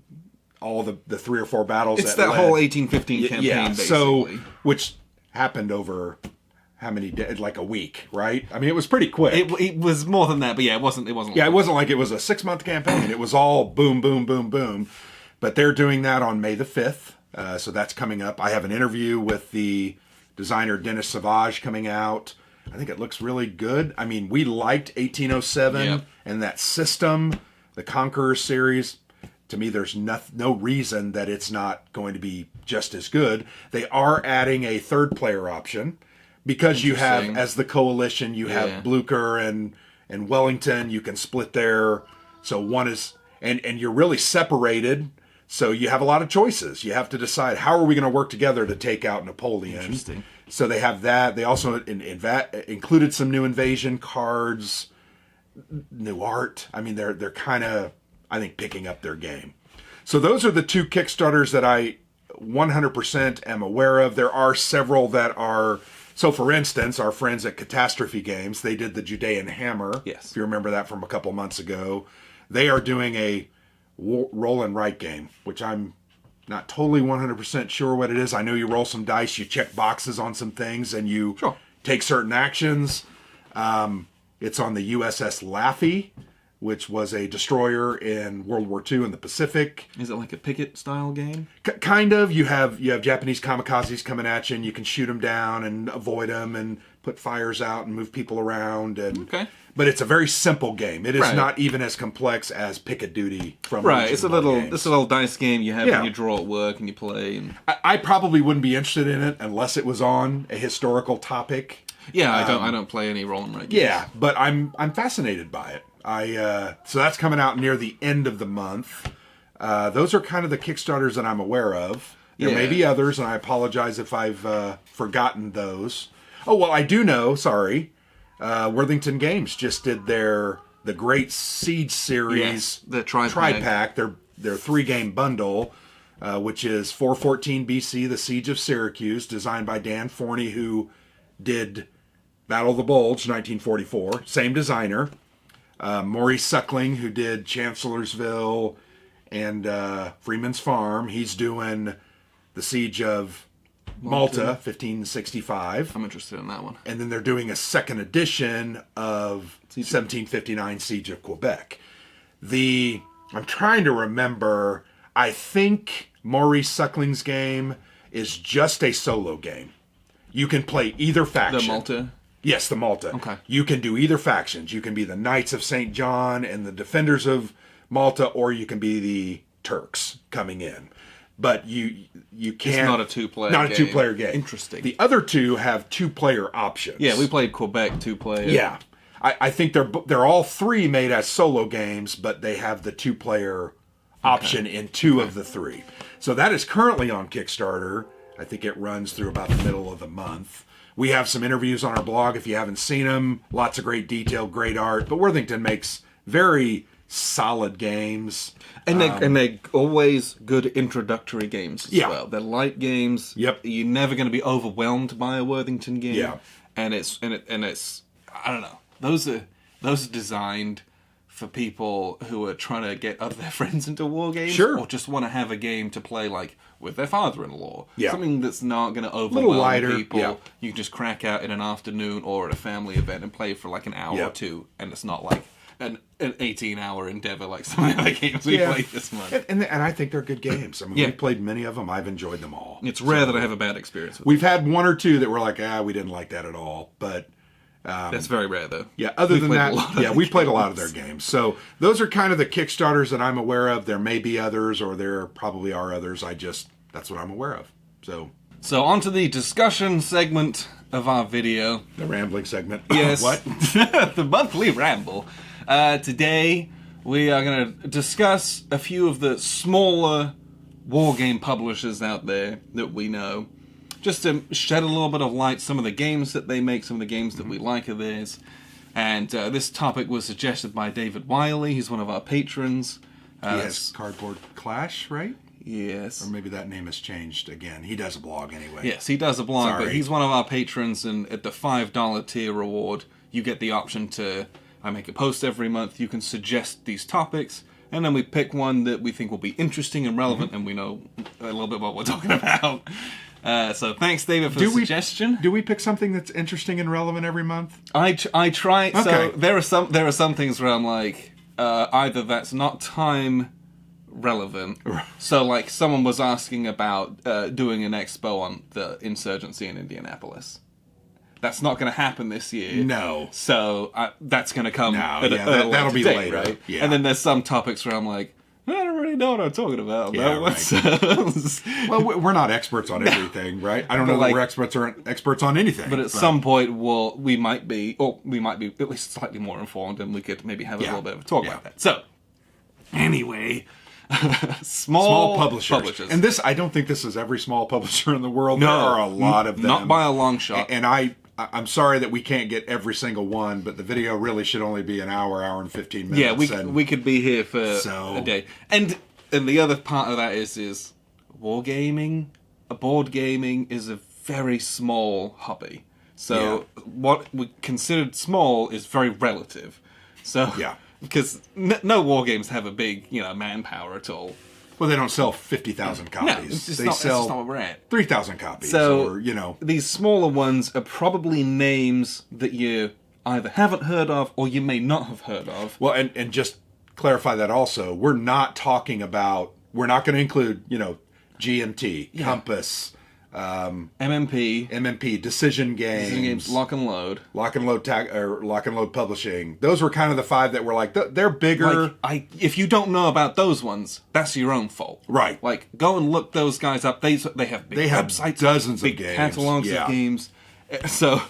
all the 3 or 4 battles. It's that whole 1815 campaign, basically. So, which happened over how many days? Like a week, right? I mean, it was pretty quick. It was more than that, but yeah, it wasn't. Yeah, it wasn't like it was a 6-month campaign. It was all boom, boom, boom, boom. But they're doing that on May the 5th, so that's coming up. I have an interview with the designer Dennis Savage coming out. I think it looks really good. I mean, we liked 1807 and that system, the Conqueror series. To me, there's no reason that it's not going to be just as good. They are adding a third player option because you have, as the coalition, you have Blucher and Wellington. You can split there. So one is, and you're really separated. So you have a lot of choices. You have to decide, how are we going to work together to take out Napoleon? Interesting. So they have that. They also included some new invasion cards, new art. I mean, they're kind of, I think, picking up their game. So those are the 2 Kickstarters that I 100% am aware of. There are several that are... So, for instance, our friends at Catastrophe Games, they did the Judean Hammer. Yes. If you remember that from a couple months ago. They are doing a roll and write game, which I'm not totally 100% sure what it is. I know you roll some dice, you check boxes on some things, and you take certain actions. It's on the USS Laffey, which was a destroyer in World War II in the Pacific. Is it like a Picket-style game? Kind of. You have Japanese kamikazes coming at you, and you can shoot them down and avoid them and put fires out and move people around. And, but it's a very simple game. It is not even as complex as Picket Duty from It's a little dice game you have and you draw at work and you play. And... I probably wouldn't be interested in it unless it was on a historical topic. Yeah, I don't play any roll and write games. Yeah, but I'm fascinated by it. So that's coming out near the end of the month. Those are kind of the Kickstarters that I'm aware of. There may be others, and I apologize if I've forgotten those. Oh, well, I do know, Worthington Games just did the Great Siege series, the tri-pack, their 3-game bundle, which is 414 BC, the Siege of Syracuse, designed by Dan Forney, who did Battle of the Bulge, 1944, same designer. Maurice Suckling, who did Chancellorsville and Freeman's Farm, he's doing the Siege of Malta, 1565. I'm interested in that one. And then they're doing a second edition of 1759 Siege of Quebec. I'm trying to remember, I think Maurice Suckling's game is just a solo game. You can play either faction. The Malta? Yes, the Malta. Okay. You can do either factions. You can be the Knights of St. John and the Defenders of Malta, or you can be the Turks coming in. But you can't... It's not a two-player game. Not a two-player game. Interesting. The other two have two-player options. Yeah, we played Quebec two-player. Yeah. I think they're all 3 made as solo games, but they have the two-player option in 2 of the 3. So that is currently on Kickstarter. I think it runs through about the middle of the month. We have some interviews on our blog if you haven't seen them. Lots of great detail, great art. But Worthington makes very solid games. And they're always good introductory games as well. They're light games. Yep. You're never going to be overwhelmed by a Worthington game. Yeah. And it's I don't know. Those are designed for people who are trying to get other their friends into war games. Sure. Or just want to have a game to play like with their father-in-law. Yeah. Something that's not going to overwhelm lighter, people. yeah. You can just crack out in an afternoon or at a family event and play for like an hour or 2, and it's not like an 18-hour endeavor like some of the other games we played this month. And I think they're good games. I mean, we played many of them. I've enjoyed them all. It's rare that I have a bad experience with them. We've had 1 or 2 that were like, we didn't like that at all. But that's very rare, though. Yeah, other than that, we played a lot of their games. So those are kind of the Kickstarters that I'm aware of. There may be others, or there probably are others. That's what I'm aware of. So on to the discussion segment of our video. The rambling segment. Yes. What? The monthly ramble. Today, we are going to discuss a few of the smaller wargame publishers out there that we know. Just to shed a little bit of light, some of the games that they make, some of the games that we like of theirs. And this topic was suggested by David Wiley. He's one of our patrons. Yes, Cardboard Clash, right? Yes. Or maybe that name has changed again. He does a blog anyway. Yes, he does a blog, but he's one of our patrons, and at the $5 tier reward, you get the option to... I make a post every month. You can suggest these topics, and then we pick one that we think will be interesting and relevant, and we know a little bit what we're talking about. So thanks, David, for the suggestion. Do we pick something that's interesting and relevant every month? I try. Okay. So there are some things where I'm like, either that's not time relevant. So like someone was asking about doing an expo on the insurgency in Indianapolis. That's not going to happen this year. No. So that's going to come. That'll be date, later. Right? Yeah. And then there's some topics where I'm like, I don't really know what I'm talking about. Yeah, right. Well, we're not experts on everything, right? I don't know that we're experts on anything. But at some point, we might be at least slightly more informed, and we could maybe have a little bit of a talk about that. So, anyway, small publishers. And I don't think this is every small publisher in the world. No, there are a lot of them. Not by a long shot. And I'm sorry that we can't get every single one, but the video really should only be an hour and 15 minutes. Yeah, we could be here for a day. And the other part of that is wargaming, board gaming is a very small hobby. So what we considered small is very relative. So because no war games have a big manpower at all. Well, they don't sell 50,000 copies. No, it's just they not, sell that's not what we're at. 3,000 copies. So, or, these smaller ones are probably names that you either haven't heard of or you may not have heard of. Well, and just clarify that also, we're not going to include, GMT, Compass, MMP, Decision Games, Lock and Load Publishing. Those were kind of the 5 that were like they're bigger. If you don't know about those ones, that's your own fault. Right. Like go and look those guys up. They have big websites, dozens big of games, catalogs of games. So.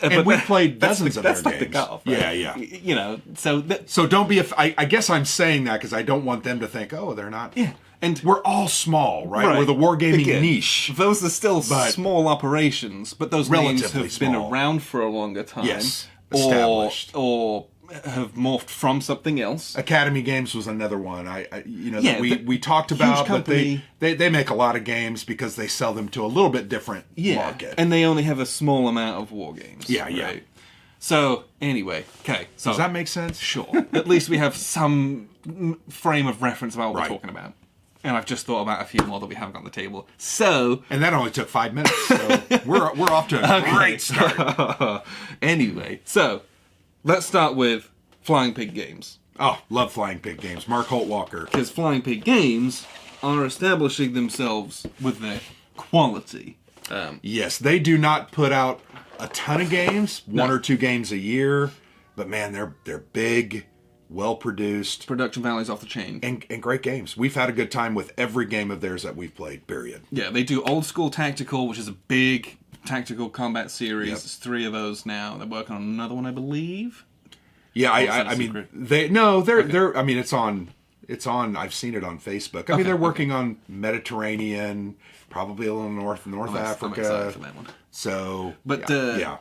And we played dozens of their games. That's like the cutoff, right? Yeah. So don't be. I guess I'm saying that because I don't want them to think, oh, they're not. Yeah. And we're all small, right? We're the wargaming niche. Those are still small operations, but those names have been around for a longer time. Yes, established. Or have morphed from something else. Academy Games was another one. We talked about, but they make a lot of games because they sell them to a little bit different market, and they only have a small amount of war games. Yeah, right? So anyway, okay. So does that make sense? Sure. At least we have some frame of reference about what we're talking about. And I've just thought about a few more that we haven't got on the table. So, and that only took 5 minutes. So we're off to a great start. Anyway, so let's start with Flying Pig Games. Oh, love Flying Pig Games. Markholt Walker. Because Flying Pig Games are establishing themselves with their quality. Yes, they do not put out a ton of games, 1 or 2 games a year, but man, they're big. Well produced. Production value's off the chain. And great games. We've had a good time with every game of theirs that we've played, period. Yeah, they do Old School Tactical, which is a big tactical combat series. Yep. There's 3 of those now. They're working on another one, I believe. Yeah, I mean, they're I mean, it's on, I've seen it on Facebook. I mean, they're working on Mediterranean, probably a little North Africa. I'm excited for that one. So, but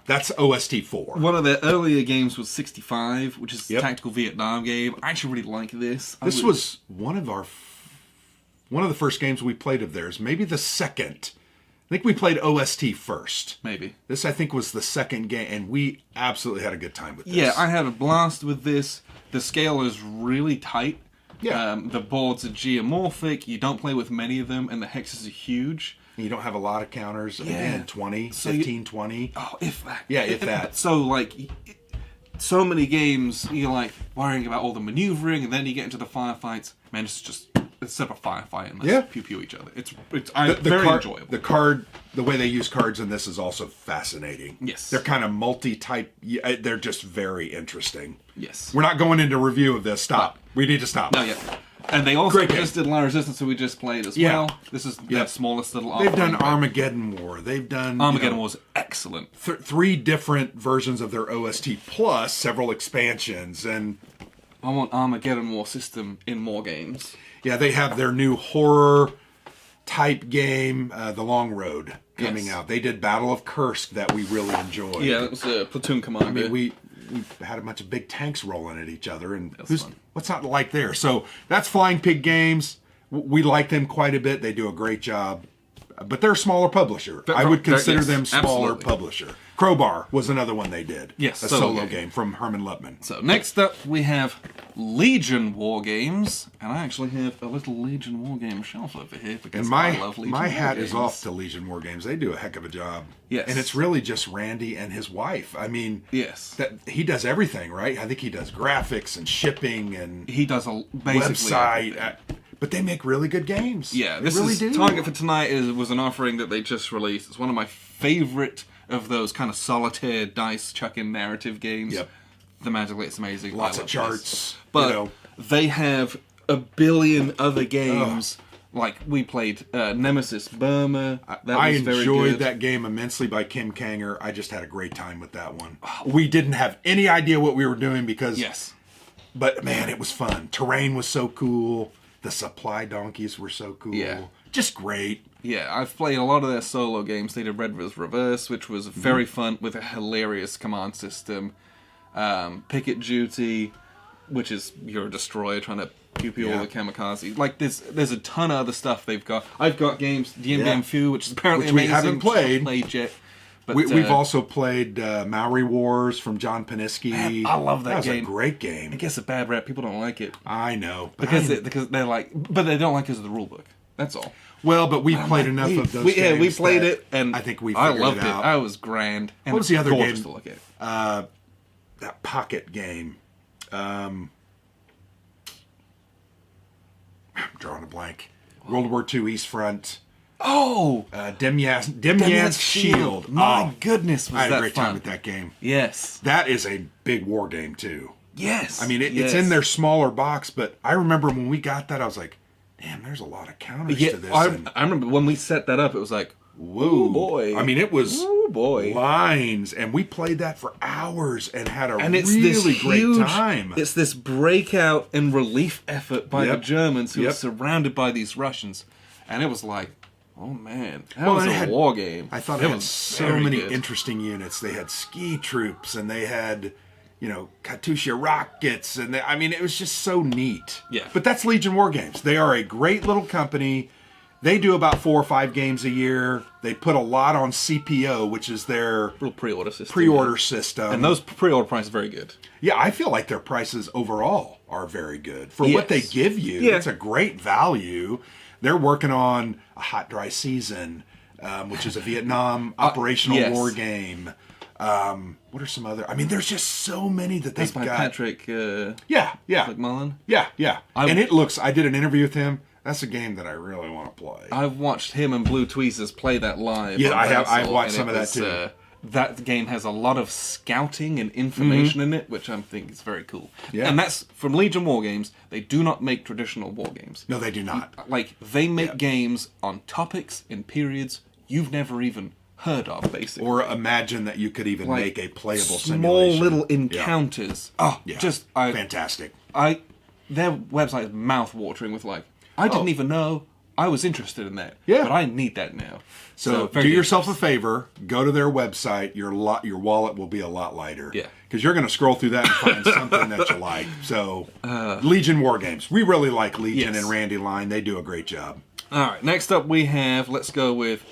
that's OST 4. One of their earlier games was 65, which is a tactical Vietnam game. I actually really like this. This was one of the first games we played of theirs. Maybe the second. I think we played OST first. Maybe. This, I think, was the second game, and we absolutely had a good time with this. Yeah, I had a blast with this. The scale is really tight. Yeah. The boards are geomorphic. You don't play with many of them, and the hexes are huge. You don't have a lot of counters. Again, 20, 15, 20. Oh, if that. Yeah, if that. So, so many games, you're, worrying about all the maneuvering, and then you get into the firefights. Man, it's just... It's up a firefight and let's pew each other. It's very enjoyable. The way they use cards in this is also fascinating. Yes. They're kind of multi-type. They're just very interesting. Yes. We're not going into review of this. Stop. We need to stop. No, yeah. And they also just did La Resistance, who we just played as well. This is their smallest little offering. They've done Armageddon War. They've done... Armageddon War's excellent. 3 different versions of their OST, plus several expansions. And I want Armageddon War system in more games. Yeah, they have their new horror-type game, The Long Road, coming out. They did Battle of Kursk that we really enjoyed. Yeah, that was a Platoon Commander. I mean, we had a bunch of big tanks rolling at each other, and what's not like there? So that's Flying Pig Games. We like them quite a bit. They do a great job. But they're a smaller publisher. I would consider them smaller absolutely. publisher. Crowbar was another one they did. Yes, a solo solo game. game from Herman Lupman. So next up we have Legion Wargames, and I actually have a little Legion Wargame shelf over here because And I love Legion my hat is Wargames. off to Legion Wargames. They do a heck of a job. Yes. And it's really just Randy and his wife. I mean, Yes. that he does everything, right? I think he does graphics and shipping and He does basically website. everything. But they make really good games. Yeah, They this really is do. Target for Tonight was an offering that they just released. It's one of my favorite of those kind of solitaire dice chucking narrative games. Yep. Thematically, it's amazing. Lots I of love charts. this. But you know. they have a billion other games. Like we played Nemesis Burma. That I was very enjoyed good. that game immensely by Kim Kanger. I just had a great time with that one. We didn't have any idea what we were doing because... Yes. But, man, it was fun. Terrain was so cool. The supply donkeys were so cool. Yeah. Just great. Yeah, I've played a lot of their solo games. They did Red vs. Reverse, which was very fun with a hilarious command system. Picket Duty, which is you're a destroyer trying to pew all the kamikaze. Like there's a ton of other stuff they've got. I've got games, Dien Bien Phu, which is apparently Which we amazing. haven't played. Played yet. But, We've also played Maori Wars from John Paniski. Man, I love that game. game. That was a great game. It gets a bad rep. People don't like it I know. But because they're like, but they don't like it because of the rule book. That's all. well, but we've played enough of those games. We played that it, and I think we I figured loved it out. I was grand. And What was the other gorgeous game? to look at. That pocket game. I'm drawing a blank. World War II East Front. Oh, Demyansk Shield. My Oh, goodness, was I had that a great fun. time with that game. Yes. That is a big war game too. Yes. I mean, yes. it's in their smaller box, but I remember when we got that, I was like, damn, there's a lot of counters Yeah, to this. I and, remember when we set that up, it was like, whoa, ooh, boy. I mean, it was boy. lines, and we played that for hours and had a And it's really this great huge, time. It's this breakout and relief effort by the Yep. Germans who Yep. are surrounded by these Russians. And it was like, oh man, that Well, was it a had- war game. I thought it it had was so very many good. interesting units. They had ski troops, and they had, Katyusha rockets, and I mean, it was just so neat. Yeah. But that's Legion Wargames. They are a great little company. They do about 4 or 5 games a year. They put a lot on CPO, which is their Little pre-order system. pre-order system. And those pre-order prices are very good. Yeah, I feel like their prices overall are very good. For what they Yes. give you, Yeah. it's a great value. They're working on a Hot Dry Season, which is a Vietnam operational yes. war game. What are some other... I mean, there's just so many that That's they've by got. Patrick Yeah. McMullen. Yeah. And it looks... I did an interview with him. That's a game that I really want to play. I've watched him and Blue Tweezers play that live. Yeah, on I have. console, I've watched and some it of that was, too. That game has a lot of scouting and information in it, which I think is very cool. Yeah. And that's from Legion Wargames. They do not make traditional war games. No, they do not. Like, they make games on topics and periods you've never even heard of, basically. Or imagine that you could even Like, make a playable small simulation. little encounters. Oh, Yeah. fantastic. Fantastic. Their website is mouth-watering with like, I didn't even know I was interested in that. Yeah. But I need that now. So very do good. yourself a favor, go to their website. Your wallet will be a lot lighter. Yeah. Because you're going to scroll through that and find something that you like. So Legion Wargames. We really like Legion Yes. and Randy Line. They do a great job. All right, next up we have, let's go with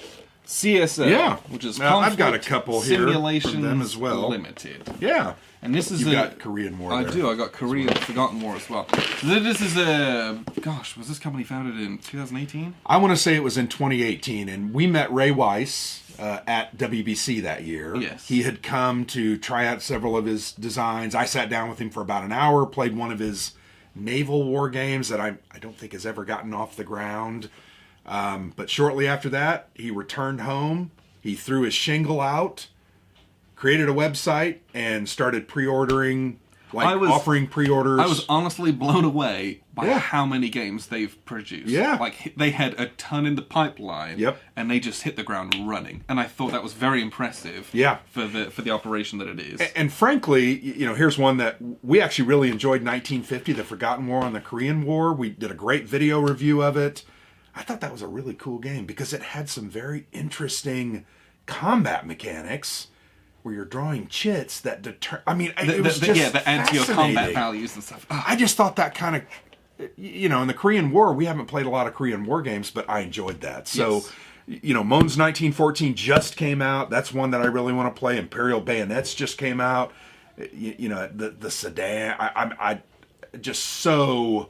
CSL, Yeah. which is Now, I've got a Conflict couple here from Simulations them as well. Limited. Yeah. And this is You've got Korean War I there. do. I got Korean Forgotten War as well. So this is a... Gosh, was this company founded in 2018? I want to say it was in 2018, and we met Ray Weiss at WBC that year. Yes. He had come to try out several of his designs. I sat down with him for about an hour, played one of his naval war games that I don't think has ever gotten off the ground. But shortly after that, he returned home. He threw his shingle out, created a website, and started pre-ordering, offering pre-orders. I was honestly blown away by Yeah. how many games they've produced. Yeah. Like, they had a ton in the pipeline. Yep. And they just hit the ground running. And I thought that was very impressive. Yeah. For the operation that it is. And frankly, here's one that we actually really enjoyed, 1950, The Forgotten War on the Korean War. We did a great video review of it. I thought that was a really cool game because it had some very interesting combat mechanics where you're drawing chits that deter... I mean, it was just the anti-combat fascinating. values and stuff. Oh, I just thought that kind of... in the Korean War, we haven't played a lot of Korean War games, but I enjoyed that. So... Yes. Mons 1914 just came out. That's one that I really want to play. Imperial Bayonets just came out. The Sedan. I just so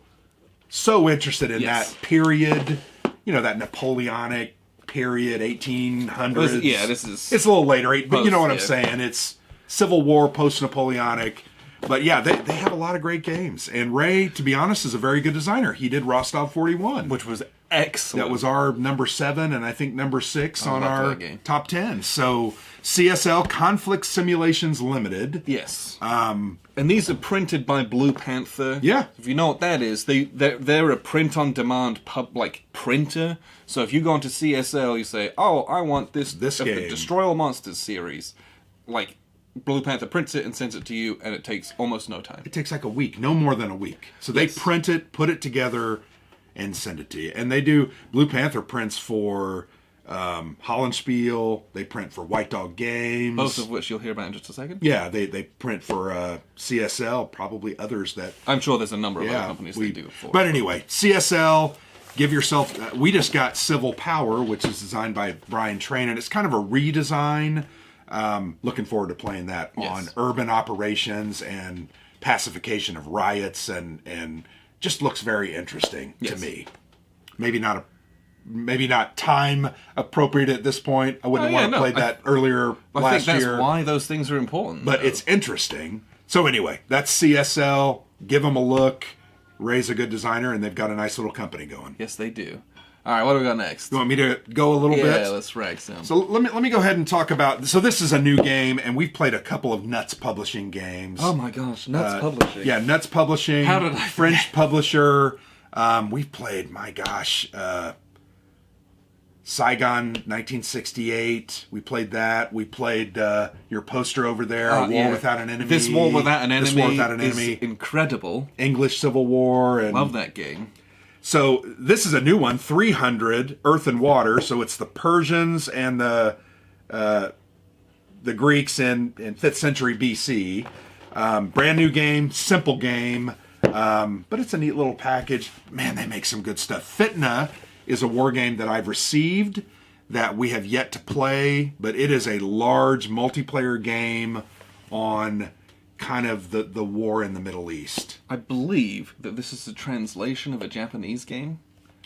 interested in that period. That Napoleonic period, 1800s. It's a little later, but you know what I'm saying. It's Civil War, post-Napoleonic. But yeah, they have a lot of great games. And Ray, to be honest, is a very good designer. He did Rostov 41. Which was excellent. That was our number 7 and I think number 6 on our top 10. So CSL, Conflict Simulations Limited. Yes. And these are printed by Blue Panther. Yeah. If you know what that is, they're a print-on-demand printer. So if you go into CSL, you say, oh, I want this game. The Destroy All Monsters series. Blue Panther prints it and sends it to you, and it takes almost no time. It takes like a week, no more than a week. So they print it, put it together, and send it to you. And they do, Blue Panther prints for Hollandspiel, they print for White Dog Games. Both of which you'll hear about in just a second. Yeah, they print for CSL, probably others that... I'm sure there's a number of other companies they do it for. But anyway, CSL, give yourself... we just got Civil Power, which is designed by Brian Train, and it's kind of a redesign... looking forward to playing that on urban operations and pacification of riots, and just looks very interesting to me. Maybe not time appropriate at this point. I wouldn't want to play that earlier last year. I think that's why those things are important. But it's interesting. So anyway, that's CSL. Give them a look. Ray's a good designer, and they've got a nice little company going. Yes, they do. All right, what do we got next? You want me to go a little bit? Yeah, let's rag some. So let me go ahead and talk about... So this is a new game, and we've played a couple of Nuts Publishing games. Oh my gosh, Nuts Publishing. Yeah, Nuts Publishing. How did I French publisher. We've played, my gosh, Saigon 1968. We played that. We played your poster over there, War Without an Enemy. This War Without an Enemy, is incredible. English Civil War. And love that game. So this is a new one, 300, Earth and Water. So it's the Persians and the Greeks in 5th century BC. Brand new game, simple game, but it's a neat little package. Man, they make some good stuff. Fitna is a war game that I've received that we have yet to play, but it is a large multiplayer game on kind of the war in the Middle East. I believe that this is a translation of a Japanese game.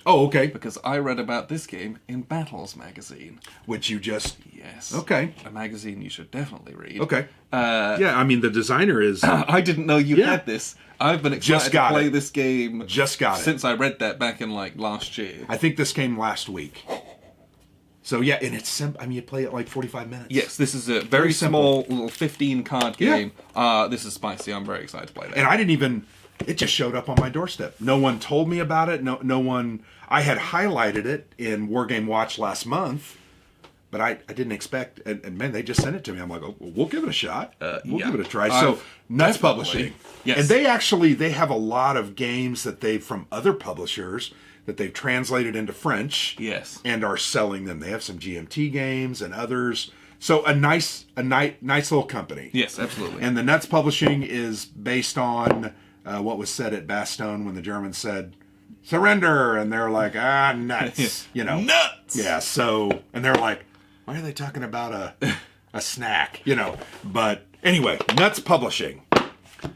Oh, okay. Because I read about this game in Battles magazine. Which you just... Yes. Okay. A magazine you should definitely read. Okay. Yeah, I mean, the designer is... I didn't know you had this. I've been excited to play this game... Just got it. Since I read that back in, last year. I think this came last week. So, yeah, and it's simple. I mean, you play it 45 minutes. Yes, this is a very small little 15-card game. Yeah. This is spicy. I'm very excited to play that. And I didn't even... It just showed up on my doorstep. No one told me about it. No one... I had highlighted it in Wargame Watch last month, but I didn't expect... And man, they just sent it to me. I'm like, oh, well, we'll give it a shot. We'll give it a try. So, Nuts Publishing. Yes. And they have a lot of games that from other publishers... that they've translated into French, and are selling them. They have some GMT games and others. So a nice little company. Yes, absolutely. And the Nuts Publishing is based on what was said at Bastogne when the Germans said surrender, and they're like, nuts, nuts. Yeah. So, and they're like, why are they talking about a snack, But anyway, Nuts Publishing.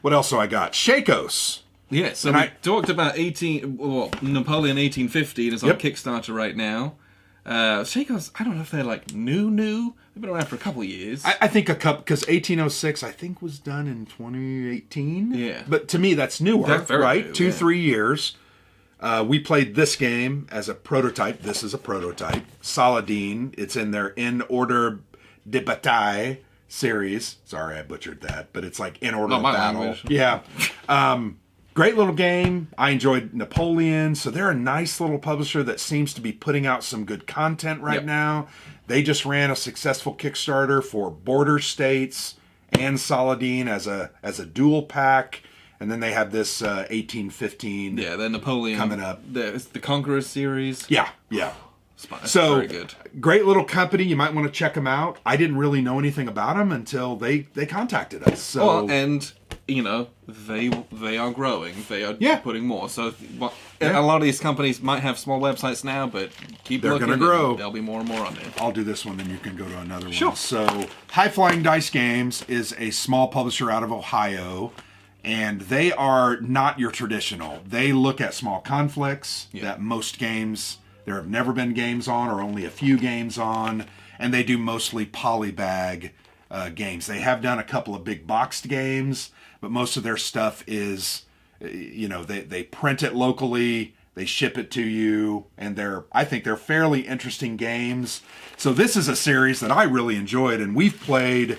What else do I got? Shakos. Yeah, so I talked about Napoleon 1815 is on Kickstarter right now. Shakos, I don't know if they're new. They've been around for a couple of years. I think a couple, because 1806 I think was done in 2018. Yeah. But to me that's newer, that's very right? New, 2-3 years. We played this game as a prototype. This is a prototype. Saladin. It's in their In Order de Bataille series. Sorry I butchered that, but it's like In Order of Battle. Language. Yeah. Great little game. I enjoyed Napoleon. So they're a nice little publisher that seems to be putting out some good content right now. They just ran a successful Kickstarter for Border States and Saladin as a dual pack. And then they have this 1815. Yeah, the Napoleon coming up. The Conqueror series. Yeah. So very good. Great little company. You might want to check them out. I didn't really know anything about them until they contacted us. So and you know, they are growing. They are Yeah. putting more. So Yeah. a lot of these companies might have small websites now, but They're looking. gonna grow. There'll be more and more on there. I'll do this one, then you can go to another Sure. one. So, High Flying Dice Games is a small publisher out of Ohio, and they are not your traditional. They look at small conflicts that most games, there have never been games on, or only a few games on, and they do mostly polybag games. They have done a couple of big boxed games, but most of their stuff is, you know, they print it locally, they ship it to you, and I think they're fairly interesting games. So this is a series that I really enjoyed, and we've played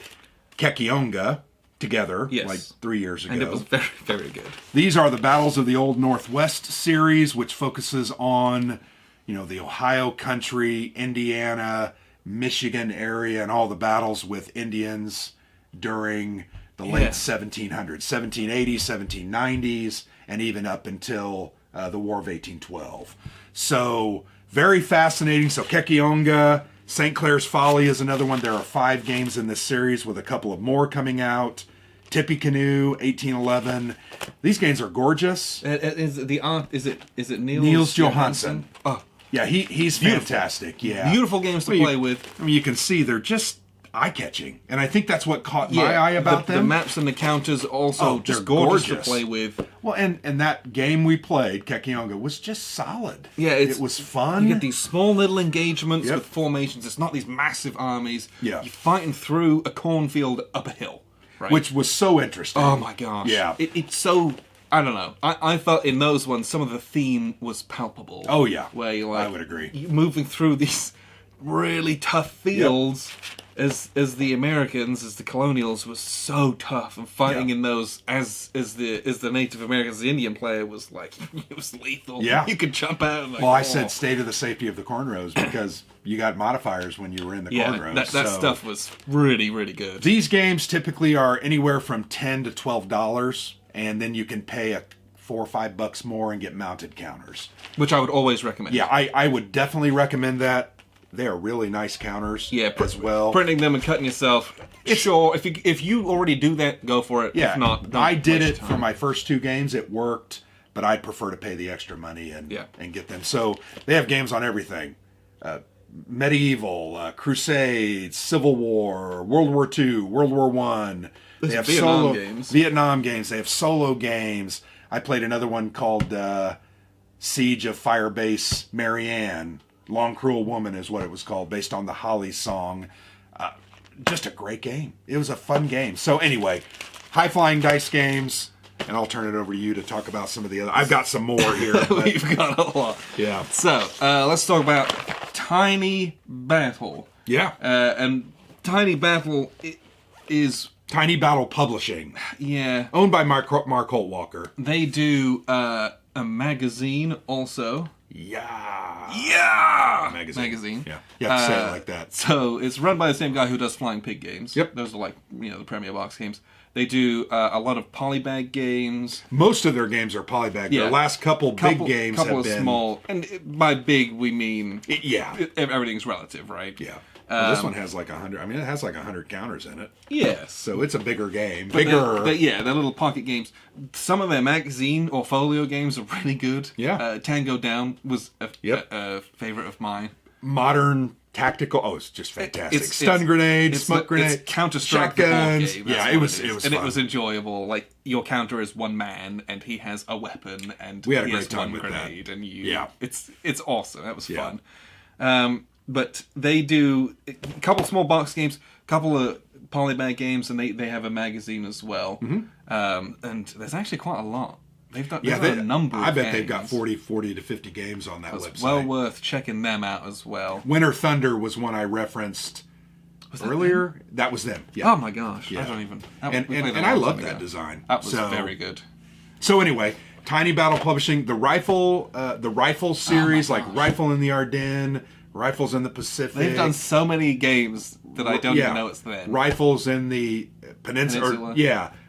Kekionga together like 3 years ago. And it was very, very good. These are the Battles of the Old Northwest series, which focuses on, you know, the Ohio country, Indiana, Michigan area, and all the battles with Indians during the late 1700s, 1780s, 1790s, and even up until the War of 1812. So, very fascinating. So, Kekionga, St. Clair's Folly is another one. There are 5 games in this series with a couple of more coming out. Tippy Canoe, 1811. These games are gorgeous. Is it Niels Johansson? Oh, yeah, he's fantastic. Yeah, beautiful games to play with. I mean, you can see they're just eye-catching, and I think that's what caught my eye about them. The maps and the counters also just they're gorgeous to play with. Well, and that game we played, Kekionga, was just solid. Yeah, it was fun. You get these small little engagements with formations. It's not these massive armies. Yeah. You're fighting through a cornfield up a hill. Right? Which was so interesting. Oh my gosh. Yeah. It's so, I don't know. I felt in those ones some of the theme was palpable. Oh yeah. Where you're like, I would agree. You're moving through these really tough fields as the Americans, as the colonials was so tough, and fighting in those as the Native Americans, the Indian player was like it was lethal. Yeah. You could jump out and like, well, I said stay to the safety of the cornrows because you got modifiers when you were in the cornrows. That stuff was really, really good. These games typically are anywhere from $10 to $12, and then you can pay $4 or $5 more and get mounted counters. Which I would always recommend. Yeah, I would definitely recommend that. They are really nice counters as well. Printing them and cutting yourself. Sure, if you already do that, go for it. Yeah, if not, don't I did waste it time. for my first 2 games. It worked, but I'd prefer to pay the extra money and get them. So they have games on everything. Medieval, Crusades, Civil War, World War II, World War I. They have Vietnam games. They have solo games. I played another one called Siege of Firebase Marianne. Long Cruel Woman is what it was called, based on the Holly song. Just a great game. It was a fun game. So anyway, High Flying Dice Games, and I'll turn it over to you to talk about some of the other. I've got some more here. We've got a lot. Yeah. So let's talk about Tiny Battle. Yeah. And Tiny Battle is Tiny Battle Publishing. Yeah. Owned by Markholt Walker. They do a magazine also. Yeah. Magazine. Yeah. You have to say it like that. So it's run by the same guy who does Flying Pig games. Yep. Those are like, the Premier Box games. They do a lot of polybag games. Most of their games are polybag. Yeah. Their last couple big games have been small. And by big, we mean... everything's relative, right? Yeah. Well, this one has like 100. I mean, it has like 100 counters in it. Yes. So it's a bigger game. They're little pocket games. Some of their magazine or folio games are really good. Yeah. Tango Down was a favorite of mine. Modern tactical. Oh, it's just fantastic. Stun grenade, smoke grenade, it's Counter-Strike shotguns. Yeah, it was fun. And it was enjoyable. Like, your counter is one man, and he has a weapon, and we had a he great has time one with grenade, that. and you. Yeah. It's awesome. That was fun. But they do a couple small box games, a couple of polybag games, and they have a magazine as well. Mm-hmm. And there's actually quite a lot. They've done a number of games. I bet they've got 40 to 50 games on that website. It's well worth checking them out as well. Winter Thunder was one I referenced earlier. That was them. Yeah. Oh my gosh. Yeah. I don't even... And I love that design. That was very good. So anyway... Tiny Battle Publishing, the rifle series, like Rifle in the Ardennes, Rifles in the Pacific. They've done so many games that I don't even know it's them. Rifles in the Peninsula.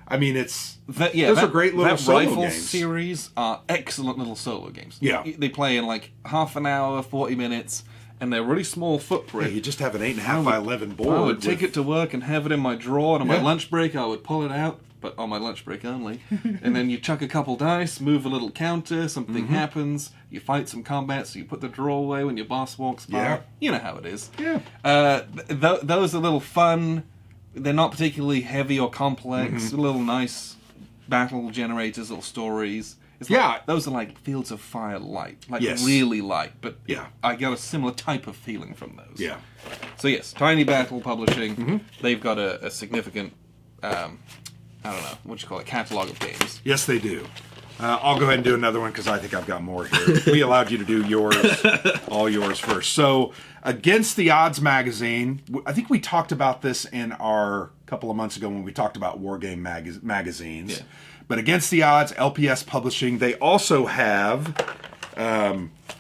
I mean, those are great little solo Rifle games. Series are excellent little solo games. Yeah. They play in like half an hour, 40 minutes, and they're really small footprint. Yeah, you just have an 8.5 by 11 board. I would take it to work and have it in my drawer, and on my lunch break I would pull it out, but on my lunch break only. And then you chuck a couple dice, move a little counter, something happens, you fight some combat, so you put the draw away when your boss walks by. Yeah. You know how it is. Yeah. Those are a little fun. They're not particularly heavy or complex. Little nice battle generators, little stories. It's those are like Fields of Fire light. Like really light. But I got a similar type of feeling from those. Yeah. So yes, Tiny Battle Publishing, they've got a significant, I don't know, what you call it, catalog of games. Yes, they do. I'll go ahead and do another one because I think I've got more here. We allowed you to do yours, all yours first. So, Against the Odds magazine, I think we talked about this in our couple of months ago when we talked about Wargame magazines. Yeah. But Against the Odds, LPS Publishing, they also have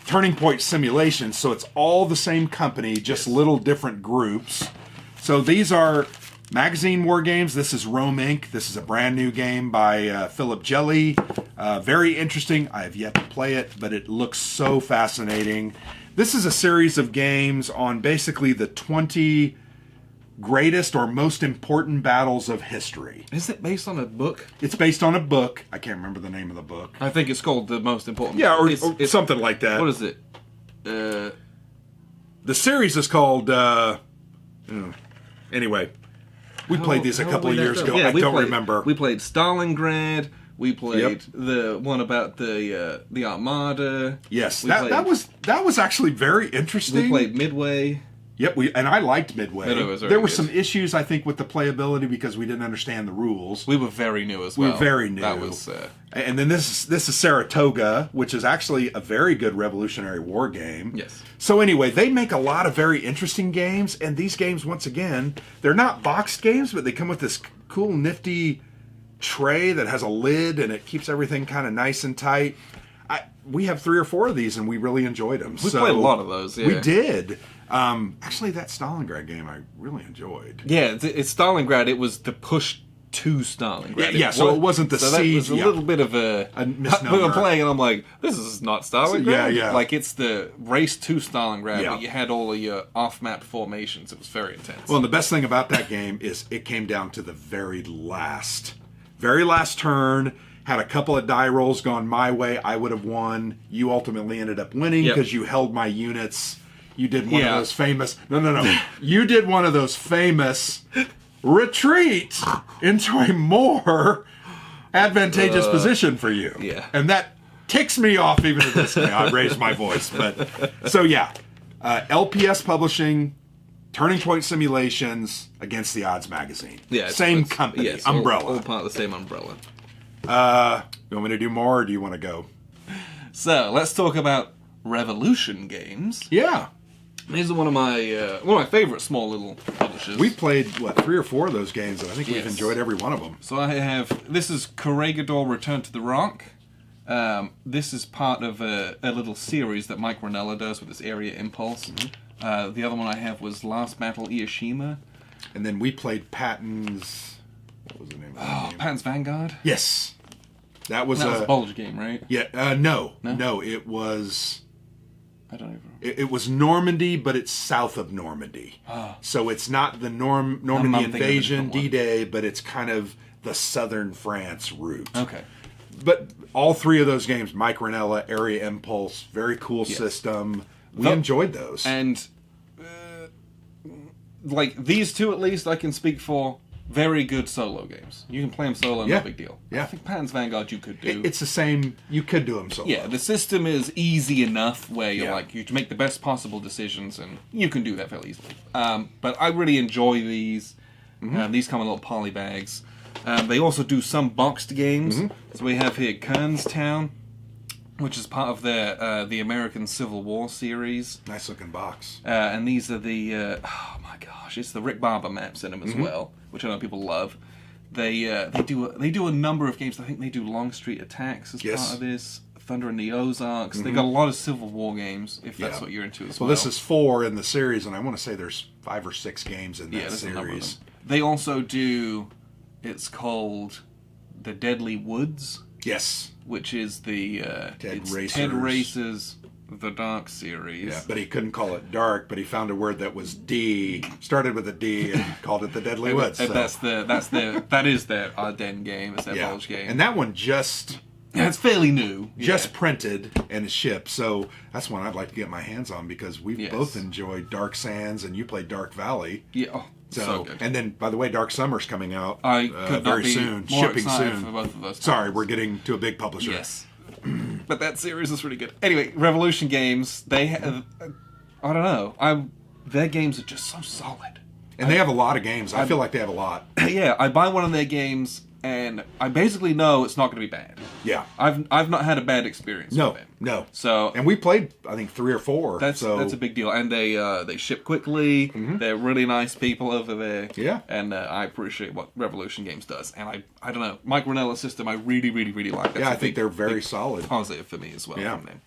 Turning Point Simulations, so it's all the same company, just little different groups. So these are magazine war games. This is Rome Inc. This is a brand new game by Philip Jelly. Very interesting. I have yet to play it, but it looks so fascinating. This is a series of games on basically the 20 greatest or most important battles of history. Is it based on a book? It's based on a book. I can't remember the name of the book. I think it's called The Most Important. Yeah, or something like that. What is it? The series is called... Anyway, we played these a couple of years ago. I don't remember. We played Stalingrad. We played the one about the Armada. Yes, that was actually very interesting. We played Midway. Yep, and I liked Midway. There were good. some issues, I think, with the playability because we didn't understand the rules. We were very new as well. We were very new. That was, and then this is Saratoga, which is actually a very good Revolutionary War game. Yes. So anyway, they make a lot of very interesting games, and these games, once again, they're not boxed games, but they come with this cool, nifty tray that has a lid, and it keeps everything kind of nice and tight. We have 3 or 4 of these, and we really enjoyed them. We played a lot of those, yeah. We did. Actually, that Stalingrad game I really enjoyed. Yeah, it's Stalingrad. It was the push to Stalingrad. Yeah, so it wasn't the siege. That was a little bit of a misnomer. I'm playing, and I'm like, this is not Stalingrad. Yeah. Like, it's the race to Stalingrad, but you had all of your off-map formations. It was very intense. Well, and the best thing about that game is it came down to the very last turn. Had a couple of die rolls gone my way, I would have won. You ultimately ended up winning because you held my units. You did one of those famous... No. You did one of those famous retreat into a more advantageous position for you. Yeah. And that ticks me off even to this day. I raised my voice. But so, LPS Publishing, Turning Point Simulations, Against the Odds magazine. Yeah. Same company, umbrella. All part of the same umbrella. You want me to do more, or do you want to go? So, let's talk about Revolution games. Yeah. These are one of my favorite small little publishers. We played, 3 or 4 of those games, and I think we've enjoyed every one of them. So I have, this is Corregidor Return to the Rock. This is part of a little series that Mike Ranella does with this Area Impulse. Mm-hmm. The other one I have was Last Battle Ieshima. And then we played Patton's... What was the name of that game? Patton's Vanguard? Yes. That was a Bulge game, right? Yeah, no, it was... I don't even... It was Normandy, but it's south of Normandy. So it's not the Normandy invasion, D-Day, but it's kind of the southern France route. Okay. But all 3 of those games, Mike Ranella, Area Impulse, very cool system. We enjoyed those. And, these 2 at least I can speak for... Very good solo games. You can play them solo, no big deal. Yeah. I think Patton's Vanguard you could do. It's the same. You could do them solo. Yeah, the system is easy enough where you're you make the best possible decisions, and you can do that fairly easily. But I really enjoy these. Mm-hmm. These come in little poly bags. They also do some boxed games. Mm-hmm. So we have here Kernstown, which is part of the American Civil War series. Nice looking box. And these are the oh my gosh, it's the Rick Barber maps in them as well, which I know people love. They do a number of games. I think they do Longstreet Attacks as part of this. Thunder in the Ozarks. They got a lot of Civil War games, if that's what you're into as well. Well, this is 4 in the series, and I want to say there's 5 or 6 games in that series. They also do. It's called The Deadly Woods. Yes. Which is the Ted Racer's the Dark series. Yeah, but he couldn't call it dark, but he found a word that was D, started with a D, and called it the Deadly Woods. And so. that is their Ardennes game. It's their Bulge game. And that one it's fairly new. Just printed and shipped, so that's one I'd like to get my hands on because we've both enjoyed Dark Sands, and you played Dark Valley. Yeah, so good. And then, by the way, Dark Summer's coming out very soon, more shipping excited soon. for both of those. Sorry, we're getting to a big publisher. Yes, but that series is really good. Anyway, Revolution Games, they have, I don't know, their games are just so solid, and they have a lot of games. I feel like they have a lot. Yeah, I buy one of their games, and I basically know it's not going to be bad. Yeah, I've not had a bad experience with them. No. So, and we played, I think, 3 or 4. That's a big deal, and they ship quickly. Mm-hmm. They're really nice people over there. Yeah, and I appreciate what Revolution Games does. And I don't know, Mike Ranella's system I really like. That's I think they're very solid. Positive for me as well. Yeah. From them.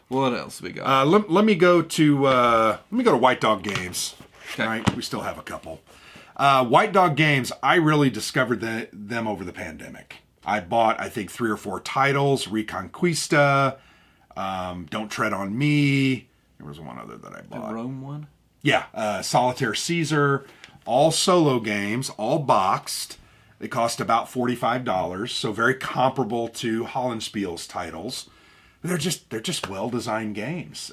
What else we got? Let me go to White Dog Games. Okay. Right, we still have a couple. White Dog Games, I really discovered them over the pandemic. I bought, I think, 3 or 4 titles. Reconquista, Don't Tread on Me. There was one other that I bought. The Rome one? Yeah, Solitaire Caesar. All solo games, all boxed. They cost about $45, so very comparable to Hollandspiel's titles. They're just well-designed games.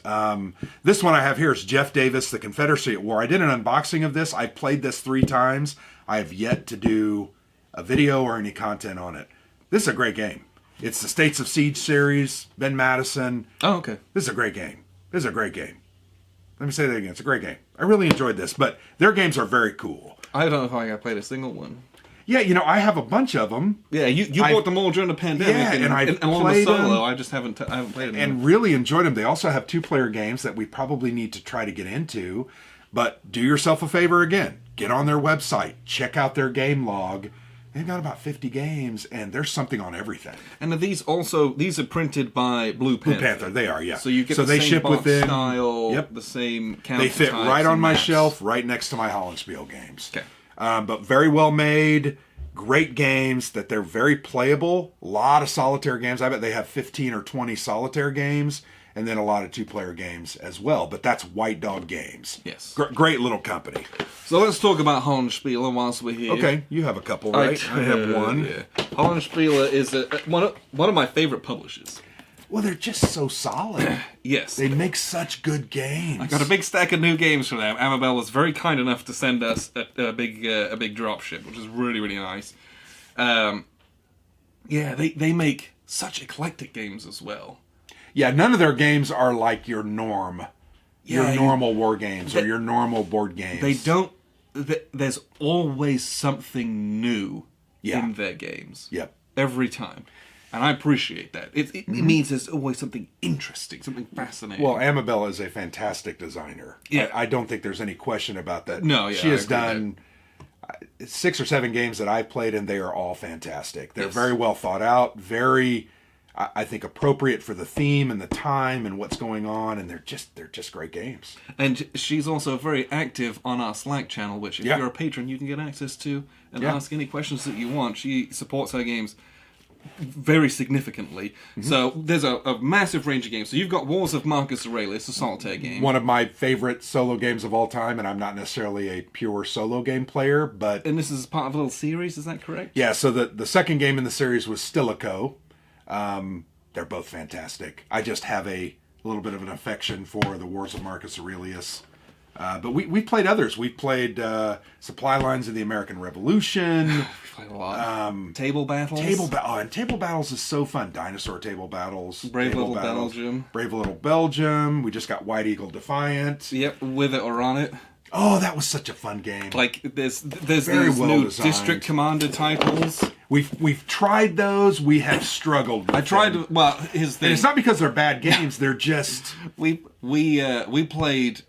This one I have here is Jeff Davis, The Confederacy at War. I did an unboxing of this. I played this 3 times. I have yet to do a video or any content on it. This is a great game. It's the States of Siege series, Ben Madison. Oh, okay. This is a great game. Let me say that again. It's a great game. I really enjoyed this, but their games are very cool. I don't know if I played a single one. Yeah, I have a bunch of them. Yeah, you bought them all during the pandemic. Yeah, and I played solo. I just haven't played them. And really enjoyed them. They also have 2-player games that we probably need to try to get into. But do yourself a favor again. Get on their website. Check out their game log. They've got about 50 games, and there's something on everything. And these are printed by Blue Panther. Blue Panther, they are, yeah. So you get they same ship box within style, the same counter. They fit right on my shelf, right next to my Hollandspiel games. Okay. But very well made, great games that they're very playable. A lot of solitaire games. I bet they have 15 or 20 solitaire games, and then a lot of 2-player games as well. But that's White Dog Games. Yes. Great little company. So let's talk about Hollandspiele whilst we're here. Okay, you have a couple, right? I have one. Yeah. Hollandspiele is one of my favorite publishers. Well, they're just so solid. Yes. They make such good games. I got a big stack of new games from them. Amabel was very kind enough to send us a big drop ship, which is really, really nice. They make such eclectic games as well. Yeah, none of their games are like your norm. Your normal war games or your normal board games. They don't... There's always something new in their games. Yep. Every time. And I appreciate that. It means there's always something interesting, something fascinating. Well, Amabel is a fantastic designer. Yeah. I don't think there's any question about that. No, yeah. She has done 6 or 7 games that I've played, and they are all fantastic. They're very well thought out, very, I think, appropriate for the theme and the time and what's going on, and they're just great games. And she's also very active on our Slack channel, which if you're a patron, you can get access to and ask any questions that you want. She supports her games very significantly. So there's a massive range of games. So you've got Wars of Marcus Aurelius, a solitaire game. One of my favorite solo games of all time, and I'm not necessarily a pure solo game player, but... And this is part of a little series, is that correct? Yeah, so the second game in the series was Stilicho. They're both fantastic. I just have a little bit of an affection for the Wars of Marcus Aurelius. But we played others. We played Supply Lines of the American Revolution. We played a lot. Table Battles. And Table Battles is so fun. Dinosaur Table Battles. Brave Little Belgium. Brave Little Belgium. We just got White Eagle Defiant. Yep, With It or On It. Oh, that was such a fun game. Like, there's these new designed. District Commander titles. We've tried those. We have struggled with them. Well, here's the thing. And it's not because they're bad games. They're just... We played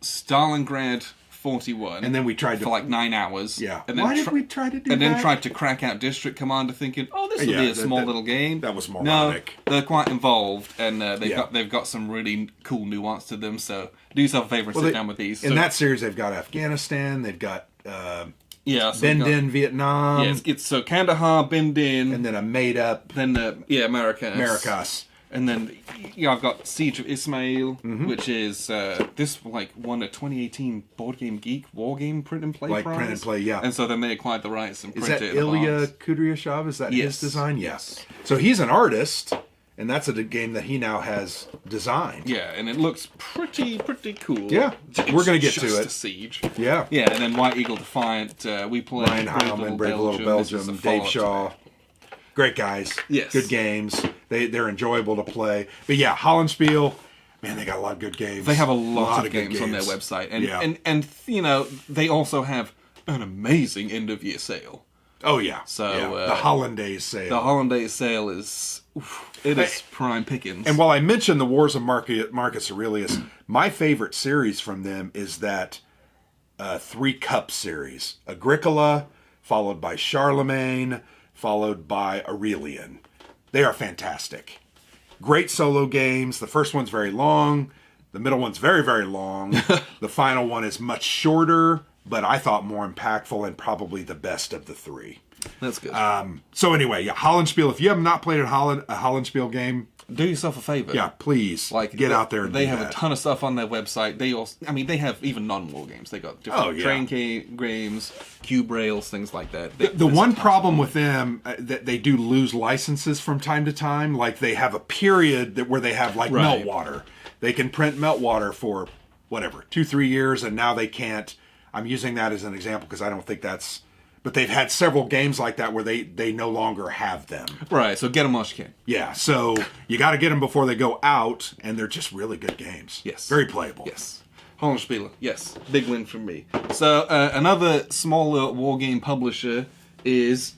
Stalingrad 41. And then we tried to... For like 9 hours. Yeah. And then Why did we try to do that? And then tried to crack out District Commander thinking, oh, this will be a small little game. That was moronic. No, they're quite involved, and they've got some really cool nuance to them, so do yourself a favor and sit down with these. In that series, they've got Afghanistan, they've got so Bin Din, Vietnam. Yeah, it's so Kandahar, Bin Din. And then a made-up... Then, Maracas. And then, I've got Siege of Ismail, which is, this, won a 2018 Board Game Geek Wargame print and play prize. Print and play, yeah. And so then they acquired the rights and Is printed that it in Ilya box. Kudryashov? Is that his Yes. design? Yes. So he's an artist, and that's a game that he now has designed. Yeah, and it looks pretty cool. Yeah, we're going to get Just to it. a Siege. Yeah. Yeah, and then White Eagle Defiant, we played Ryan Heilman, Brave Little Belgium, Dave Shaw. Great guys. Yes. Good games. They're enjoyable to play. But yeah, Hollandspiel, man, they got a lot of good games. They have a lot of good games on their website. And, Yeah. and they also have an amazing end-of-year sale. Oh, yeah. So, yeah. The Hollandaise sale. The Hollandaise sale is... it is prime pickings. And while I mentioned the Wars of Marcus Aurelius, my favorite series from them is that 3 Cup series. Agricola, followed by Charlemagne, followed by Aurelian. They are fantastic. Great solo games. The first one's very long. The middle one's very, very long. The final one is much shorter, but I thought more impactful and probably the best of the 3. That's good. So anyway, yeah, Hollandspiel. If you have not played a Hollandspiel game, Do yourself a favor. yeah, please get out there and they do have that. a ton of stuff on their website. They also, they have even non-war games. They got different train games, cube rails, things like that. The one problem with them that they do lose licenses from time to time. Like they have a period where they have Meltwater. They can print Meltwater for whatever 2-3 years, and now they can't. I'm using that as an example because I don't think that's. But they've had several games like that where they no longer have them. Right, so get them while you can. Yeah, so you got to get them before they go out, and they're just really good games. Yes. Very playable. Yes. Hollandspieler, yes. Big win from me. So, another smaller wargame publisher is...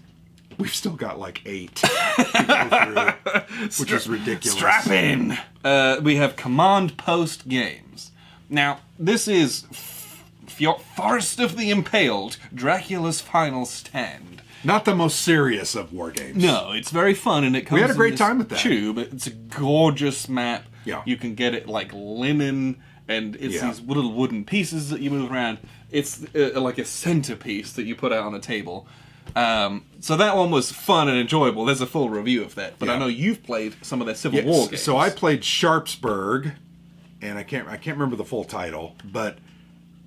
We've still got 8 to go through, which is ridiculous. Strap in! We have Command Post Games. Now, this is... Forest of the Impaled, Dracula's Final Stand. Not the most serious of war games. No, it's very fun, and it comes. We had a great in this time with that. tube. It's a gorgeous map. Yeah. You can get it like linen, and it's these little wooden pieces that you move around. It's like a centerpiece that you put out on a table. So that one was fun and enjoyable. There's a full review of that, but I know you've played some of their Civil War games. So I played Sharpsburg, and I can't remember the full title, but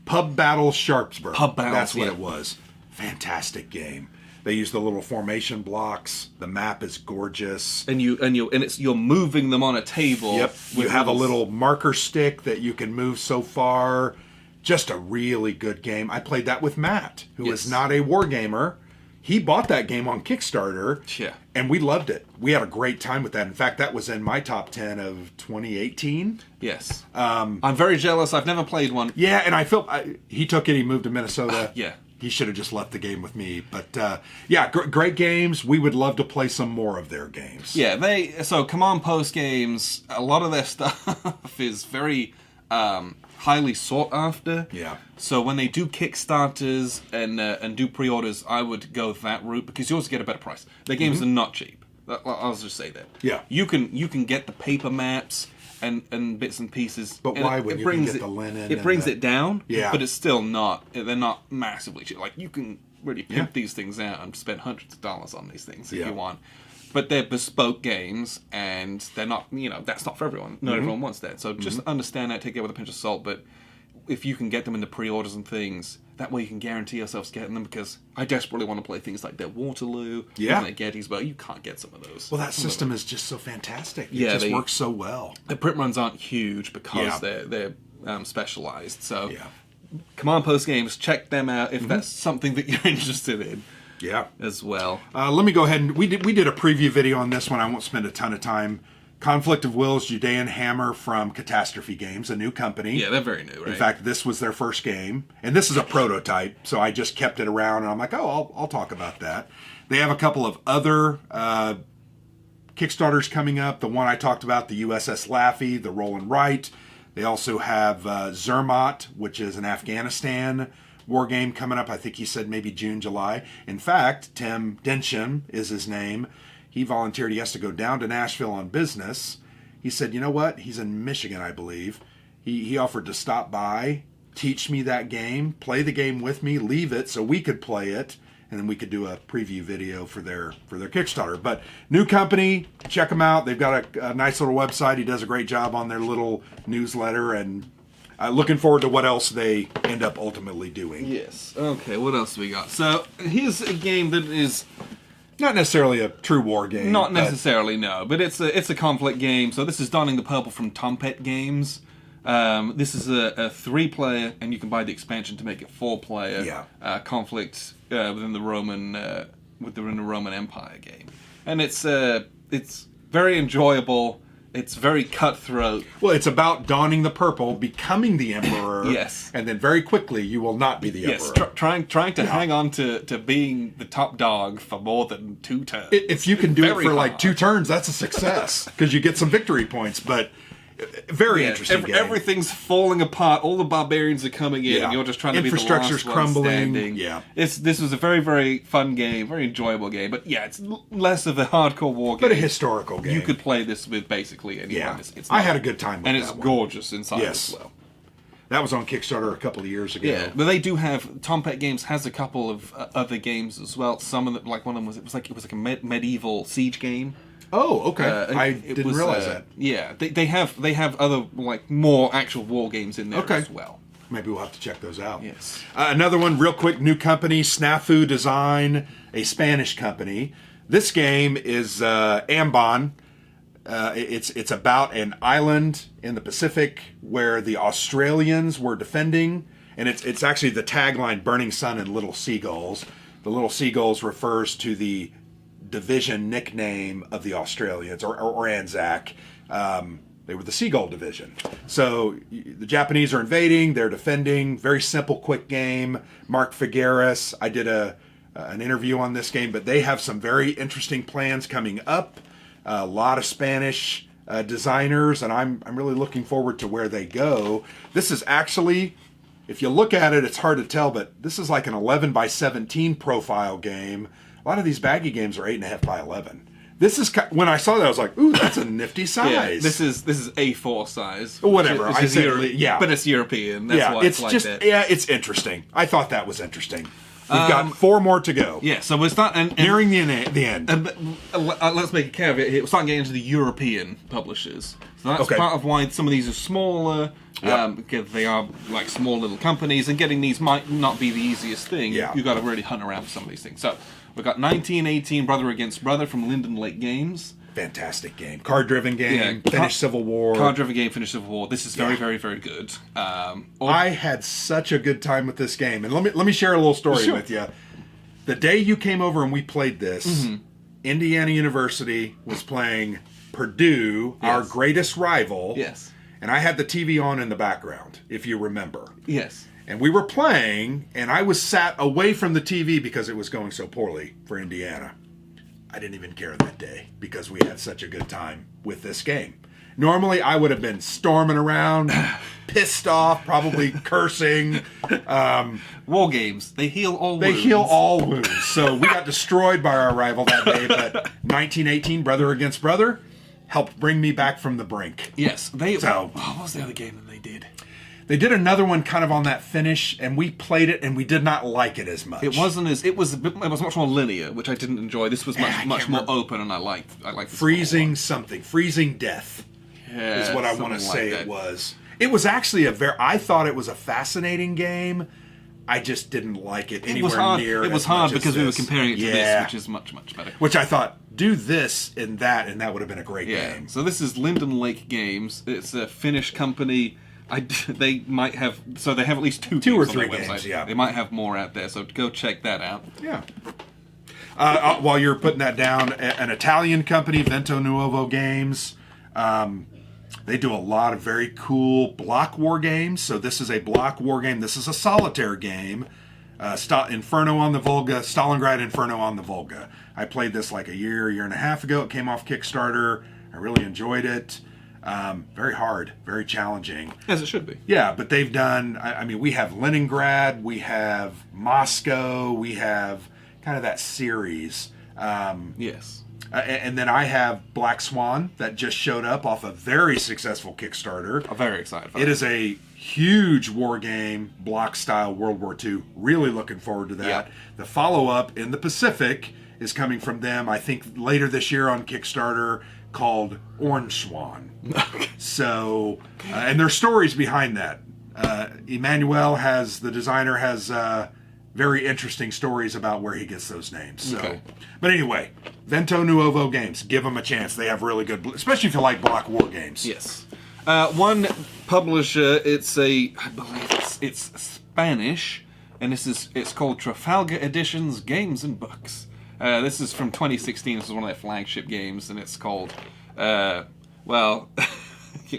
Pub Battle Sharpsburg. Pub Battle, that's what it was. Fantastic game. They use the little formation blocks. The map is gorgeous. And you're moving them on a table. Yep. You have a little marker stick that you can move so far. Just a really good game. I played that with Matt, who is not a wargamer. He bought that game on Kickstarter. Yeah. And we loved it. We had a great time with that. In fact, that was in my top 10 of 2018. Yes. I'm very jealous. I've never played one. Yeah, and I felt he took it. He moved to Minnesota. Yeah. He should have just left the game with me. But great games. We would love to play some more of their games. Yeah, so Command Post Games, a lot of their stuff is very highly sought after. Yeah. So when they do Kickstarters and do pre-orders, I would go that route because you also get a better price. Their games are not cheap. I'll just say that. Yeah. You can get the paper maps and bits and pieces. But and why would you get the linen? It brings it down. Yeah. But it's still not. They're not massively cheap. Like you can really pimp these things out and spend hundreds of dollars on these things if you want. But they're bespoke games, and they're not, that's not for everyone. Not everyone wants that. So just understand that, take it with a pinch of salt. But if you can get them in the pre-orders and things, that way you can guarantee yourselves getting them, because I desperately want to play things like their Waterloo, even their Gettysburg. You can't get some of those. Well, that system is just so fantastic. It just works so well. The print runs aren't huge because they're specialized. So Command Post Games, check them out if that's something that you're interested in. Yeah. As well. Let me go ahead and we did a preview video on this one. I won't spend a ton of time. Conflict of Wills, Judean Hammer from Catastrophe Games, a new company. Yeah, they're very new, right? In fact, this was their first game. And this is a prototype, so I just kept it around, and I'm like, I'll talk about that. They have a couple of other Kickstarters coming up. The one I talked about, the USS Laffey, the Roll and Write. They also have Zermatt, which is an Afghanistan war game coming up. I think he said maybe June, July. In fact, Tim Densham is his name. He volunteered. He has to go down to Nashville on business. He said, you know what? He's in Michigan, I believe. He offered to stop by, teach me that game, play the game with me, leave it so we could play it, and then we could do a preview video for their Kickstarter. But new company, check them out. They've got a nice little website. He does a great job on their little newsletter, and looking forward to what else they end up ultimately doing. Yes. Okay, what else do we got? So here's a game that is not necessarily a true war game. Not necessarily, no, but it's a conflict game. So this is Donning the Purple from Tompet Games. This is a 3-player, and you can buy the expansion to make it 4-player. Conflict within the Roman Empire game, and it's very enjoyable. It's very cutthroat. Well, it's about donning the purple, becoming the emperor. Yes, and then very quickly you will not be the emperor. Yes, trying to hang on to being the top dog for more than 2 turns. If you can do it for hard. like 2 turns, that's a success because you get some victory points. But very interesting game. Everything's falling apart. All the barbarians are coming in, and you're just trying to be the last one crumbling. standing. Yeah, this was a very, very fun game, very enjoyable game. But yeah, it's less of a hardcore war game, but a historical game. You could play this with basically anyone. Yeah, It's I had a good time with and that it's one. gorgeous inside as well. That was on Kickstarter a couple of years ago. Yeah, but they do have Tompet Games has a couple of other games as well. Some of them, like one of them was it was like a medieval siege game. Oh, okay. I didn't realize that. Yeah, they have other like more actual war games in there as well. Maybe we'll have to check those out. Yes. Another one, real quick, new company, Snafu Design, a Spanish company. This game is Ambon. It's about an island in the Pacific where the Australians were defending, and it's actually the tagline, "Burning Sun and Little Seagulls." The Little Seagulls refers to the division nickname of the Australians, or Anzac. They were the Seagull Division. So the Japanese are invading, they're defending. Very simple, quick game. Mark Figueres, I did an interview on this game, but they have some very interesting plans coming up. A lot of Spanish designers, and I'm really looking forward to where they go. This is actually, if you look at it, it's hard to tell, but this is like an 11 by 17 profile game. A lot of these baggy games are 8.5 by 11. This is, when I saw that, I was like, "Ooh, that's a nifty size." Yeah, this is A4 size. Whatever, I said, but it's European. That's why it's like just that. Yeah, it's interesting. I thought that was interesting. We've got 4 more to go. Yeah, so we're starting nearing the end. Let's make a caveat here. We're starting to get into the European publishers. So that's part of why some of these are smaller. Because they are like small little companies, and getting these might not be the easiest thing. Yeah. You've got to really hunt around for some of these things. So we've got 1918 Brother Against Brother from Linden Lake Games. Fantastic game. Card-driven game. Finished Civil War. Card-driven game. Finished Civil War. This is very, very, very good. I had such a good time with this game, and let me share a little story with you. The day you came over and we played this, Indiana University was playing Purdue, our greatest rival. Yes. And I had the TV on in the background, if you remember. Yes. And we were playing, and I was sat away from the TV because it was going so poorly for Indiana. I didn't even care that day because we had such a good time with this game. Normally, I would have been storming around, pissed off, probably cursing. War games, they heal all wounds. They heal all wounds. So we got destroyed by our rival that day, but 1918, Brother Against Brother, helped bring me back from the brink. Yes. What was the other game that they did? They did another one kind of on that finish, and we played it, and we did not like it as much. It was much more linear, which I didn't enjoy. This was much more open, and I liked Freezing something. Freezing Death is what I want to say it was. It was actually I thought it was a fascinating game. I just didn't like it anywhere near. It was hard because we were comparing it to this, which is much, much better. Which I thought, do this and that would have been a great game. So this is Linden Lake Games. It's a Finnish company. They might have, so they have at least two or games three on their games. website. Yeah, they might have more out there. So go check that out. Yeah. While you're putting that down, an Italian company, Vento Nuovo Games. They do a lot of very cool block war games. So this is a block war game. This is a solitaire game. Inferno on the Volga, Stalingrad Inferno on the Volga. I played this like a year and a half ago. It came off Kickstarter. I really enjoyed it. Very hard, very challenging. As it should be. Yeah, but they've done, I mean, we have Leningrad, we have Moscow, we have kind of that series. Yes. And then I have Black Swan that just showed up off a very successful Kickstarter. I'm very excited for It is a huge war game, block-style World War II. Really looking forward to that. Yeah. The follow-up in the Pacific is coming from them, I think, later this year on Kickstarter, called Orange Swan. So, and there's stories behind that. Emmanuel the designer has very interesting stories about where he gets those names. So, Okay. But anyway, Vento Nuovo Games, give them a chance. They have really good, especially if you like block war games. Yes. One publisher, I believe it's Spanish, and it's called Trafalgar Editions Games and Books. This is from 2016. This is one of their flagship games, and it's called, well,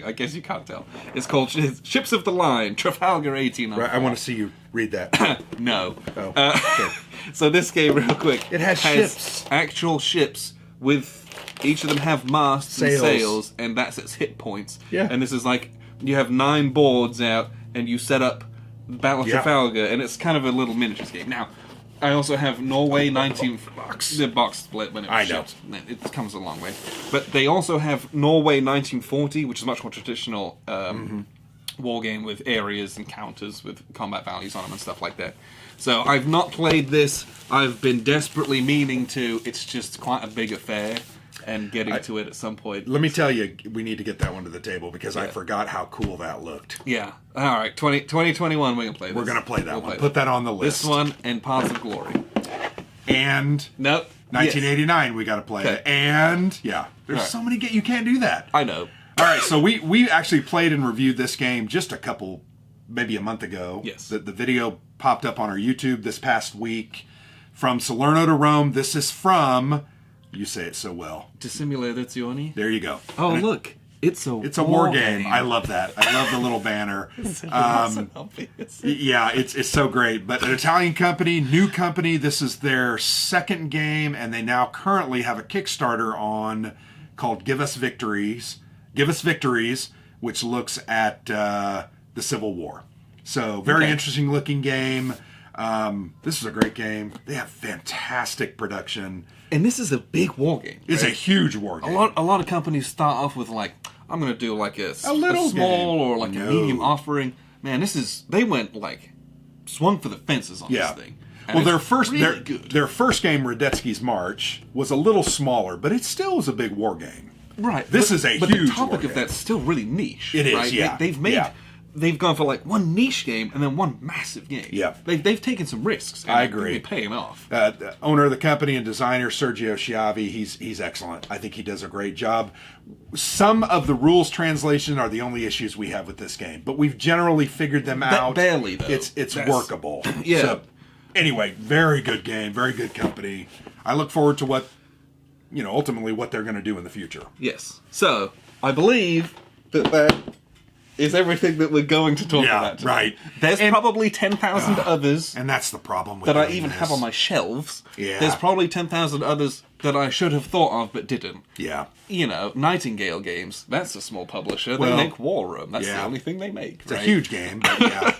I guess you can't tell. It's called Ships of the Line, Trafalgar 18. Right, I want to see you read that. No. Oh, okay. So this game, real quick, It has ships. actual ships with each of them have masts and sails, and that's its hit points. Yeah. And this is like you have 9 boards out, and you set up Battle of Trafalgar, and it's kind of a little miniatures game. Now, I also have Norway 19... The box split when it was shipped. It comes a long way. But they also have Norway 1940, which is a much more traditional war game with areas and counters with combat values on them and stuff like that. So I've not played this. I've been desperately meaning to. It's just quite a big affair, and getting to it at some point. Let me tell you, we need to get that one to the table because I forgot how cool that looked. Yeah. All right. 2021, we're going to play this. We're going to play that one. Put that on the list. This one and Paths of Glory. And... Nope. 1989, we got to play it. And, there's so many games. You can't do that. I know. All right, so we actually played and reviewed this game just maybe a month ago. Yes. The video popped up on our YouTube this past week. From Salerno to Rome. This is from... You say it so well. Dissimulazioni. There you go. Oh, look. It's a war game. I love that. I love the little banner. Yeah, it's so great. But an Italian company, new company. This is their second game, and they now currently have a Kickstarter on called Give Us Victories, which looks at the Civil War. So very interesting looking game. This is a great game. They have fantastic production. And this is a big war game. Right? It's a huge war game. A lot of companies start off with like, I'm going to do like a little small game. or like a medium offering. Man, they went like swung for the fences on this thing. And well, their first game, Radetzky's March, was a little smaller, but it still was a big war game. Right. This is a huge war game. But the topic of that's still really niche. It is, right? yeah. They've gone for like one niche game and then one massive game. Yeah. They've taken some risks. And I agree. They're paying off. The owner of the company and designer, Sergio Schiavi, he's excellent. I think he does a great job. Some of the rules translation are the only issues we have with this game, but we've generally figured them out. Barely, though. It's workable. Yeah. So, anyway, very good game, very good company. I look forward to what, ultimately what they're going to do in the future. Yes. So, I believe that is everything that we're going to talk about today. Right. There's probably 10,000 others and that's the problem with that I doing even this. have on my shelves. Yeah. There's probably 10,000 others that I should have thought of but didn't. Yeah. Nightingale Games, that's a small publisher. Well, they make War Room. That's the only thing they make. It's a huge game, but yeah.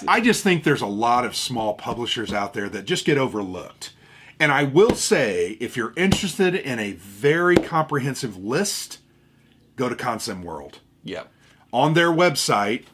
I just think there's a lot of small publishers out there that just get overlooked. And I will say, if you're interested in a very comprehensive list, go to Consim World. Yeah. On their website,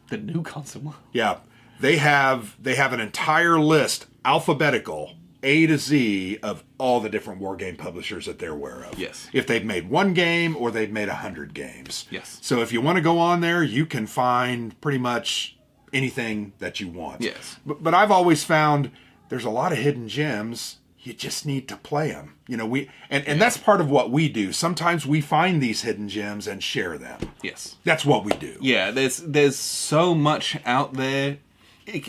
The new Consim World. Yeah, they have an entire list, alphabetical, A to Z, of all the different war game publishers that they're aware of. Yes. If they've made one game or they've made 100 games. Yes. So if you want to go on there, you can find pretty much anything that you want. Yes. But I've always found there's a lot of hidden gems. You just need to play them. And that's part of what we do. Sometimes we find these hidden gems and share them. Yes. That's what we do. Yeah, there's so much out there. It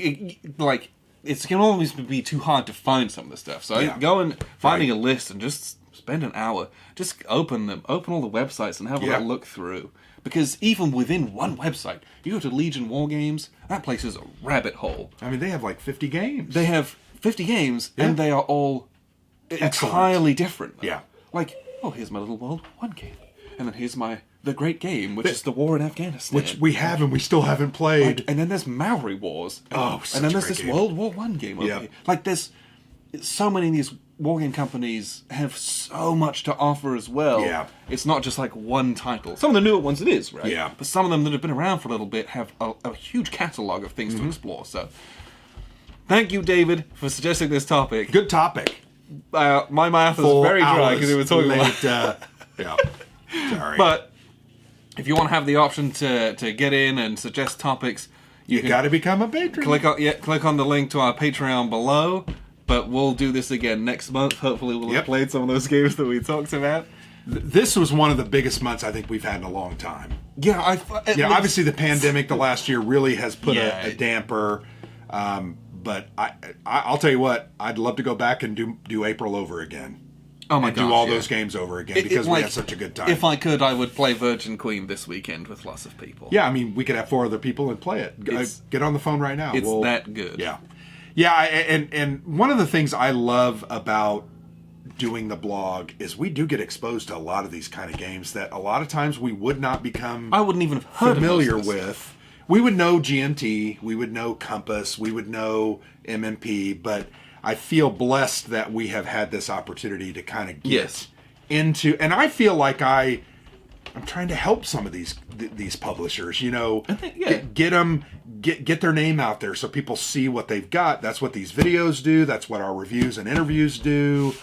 can always be too hard to find some of the stuff. So go and finding a list and just spend an hour. Just open all the websites and have a look through. Because even within one website, you go to Legion War Games, that place is a rabbit hole. I mean, they have like 50 games. They have 50 games, and they are all entirely different. Yeah. Like, here's my little World War I game. And then here's the great game, which is the war in Afghanistan. Which we have and we still haven't played. And then there's Maori Wars. And then there's this game. World War I game over here. Like, there's so many of these wargame companies have so much to offer as well. Yeah. It's not just like one title. Some of the newer ones it is, right? Yeah. But some of them that have been around for a little bit have a huge catalogue of things to explore. So, thank you, David, for suggesting this topic. Good topic. My mouth is very dry because we were talking about... yeah. Sorry. But if you want to have the option to get in and suggest topics, you got to become a patron. Click on the link to our Patreon below. But we'll do this again next month. Hopefully we'll have played some of those games that we talked about. This was one of the biggest months I think we've had in a long time. Yeah, obviously the pandemic the last year really has put a damper. But I'll tell you what, I'd love to go back and do April over again. Oh my gosh, do all those games over again because we had such a good time. If I could, I would play Virgin Queen this weekend with lots of people. Yeah, I mean, we could have 4 other people and play it. Get on the phone right now. It's that good. Yeah. Yeah, and one of the things I love about doing the blog is we do get exposed to a lot of these kind of games that a lot of times we would not become I wouldn't even have heard familiar of with. We would know GMT, we would know Compass, we would know MMP, but I feel blessed that we have had this opportunity to kind of get into, and I feel like I'm trying to help some of these publishers, you know, get their name out there so people see what they've got. That's what these videos do. That's what our reviews and interviews do.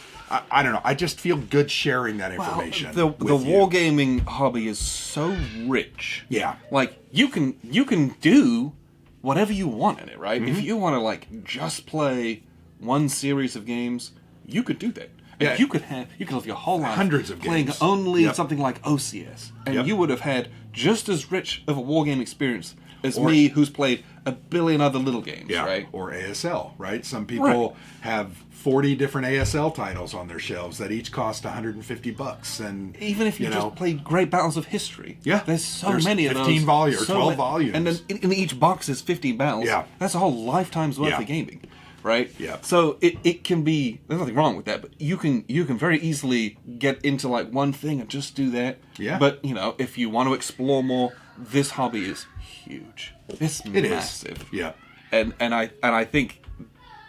I don't know. I just feel good sharing that information. The wargaming hobby is so rich. Yeah. Like you can do whatever you want in it, right? Mm-hmm. If you want to like just play one series of games, you could do that. And you could live your whole life hundreds of playing games. only something like OCS, and you would have had just as rich of a wargame experience as me, who's played a billion other little games, right? Or ASL, right? Some people have 40 different ASL titles on their shelves that each cost $150, and even if you just played Great Battles of History, there's many of those. 15 volumes, or 12 volumes, and then in each box is 15 battles. Yeah, that's a whole lifetime's worth of gaming. Right? Yeah. So it can be, there's nothing wrong with that, but you can very easily get into like one thing and just do that. Yeah. But, you know, if you want to explore more, this hobby is huge. It's massive. Yeah. And I think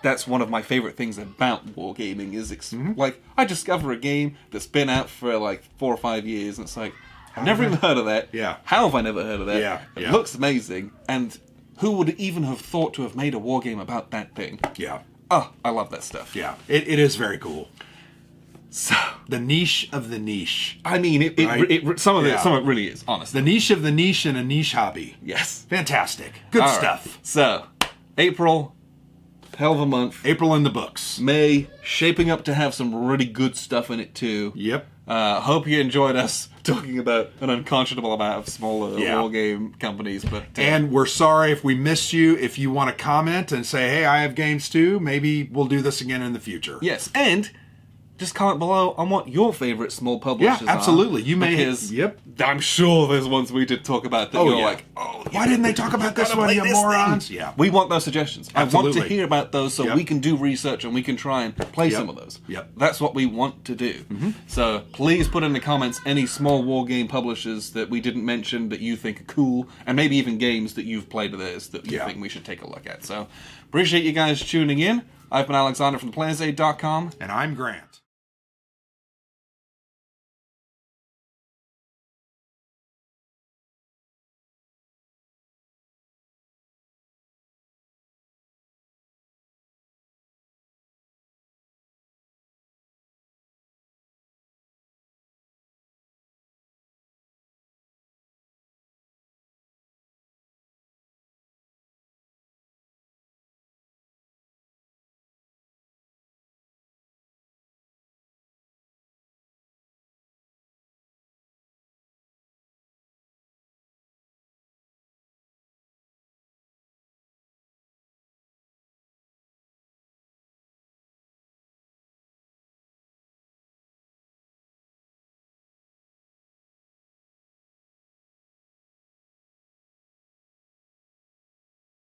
that's one of my favorite things about wargaming is like I discover a game that's been out for like 4 or 5 years and it's like I've never even heard of that. Yeah. How have I never heard of that? Yeah. It looks amazing, and who would even have thought to have made a wargame about that thing? Yeah. Oh, I love that stuff. Yeah. It is very cool. So the niche of the niche. I mean, some of it really is, honestly. The niche of the niche in a niche hobby. Yes. Fantastic. Good stuff. Right. So, April, hell of a month. April in the books. May, shaping up to have some really good stuff in it too. Yep. Hope you enjoyed us talking about an unconscionable amount of smaller wargame companies. And we're sorry if we missed you. If you want to comment and say, hey, I have games too, maybe we'll do this again in the future. Yes, and just comment below on what your favorite small publishers are. Yeah, absolutely. You may. Because I'm sure there's ones we did talk about that you're like, why didn't they talk about this one, you morons? Yeah. We want those suggestions. Absolutely. I want to hear about those so we can do research and we can try and play some of those. Yep. That's what we want to do. Mm-hmm. So please put in the comments any small wargame publishers that we didn't mention that you think are cool, and maybe even games that you've played of theirs that you think we should take a look at. So appreciate you guys tuning in. I've been Alexander from thePlayersaid.com. And I'm Grant.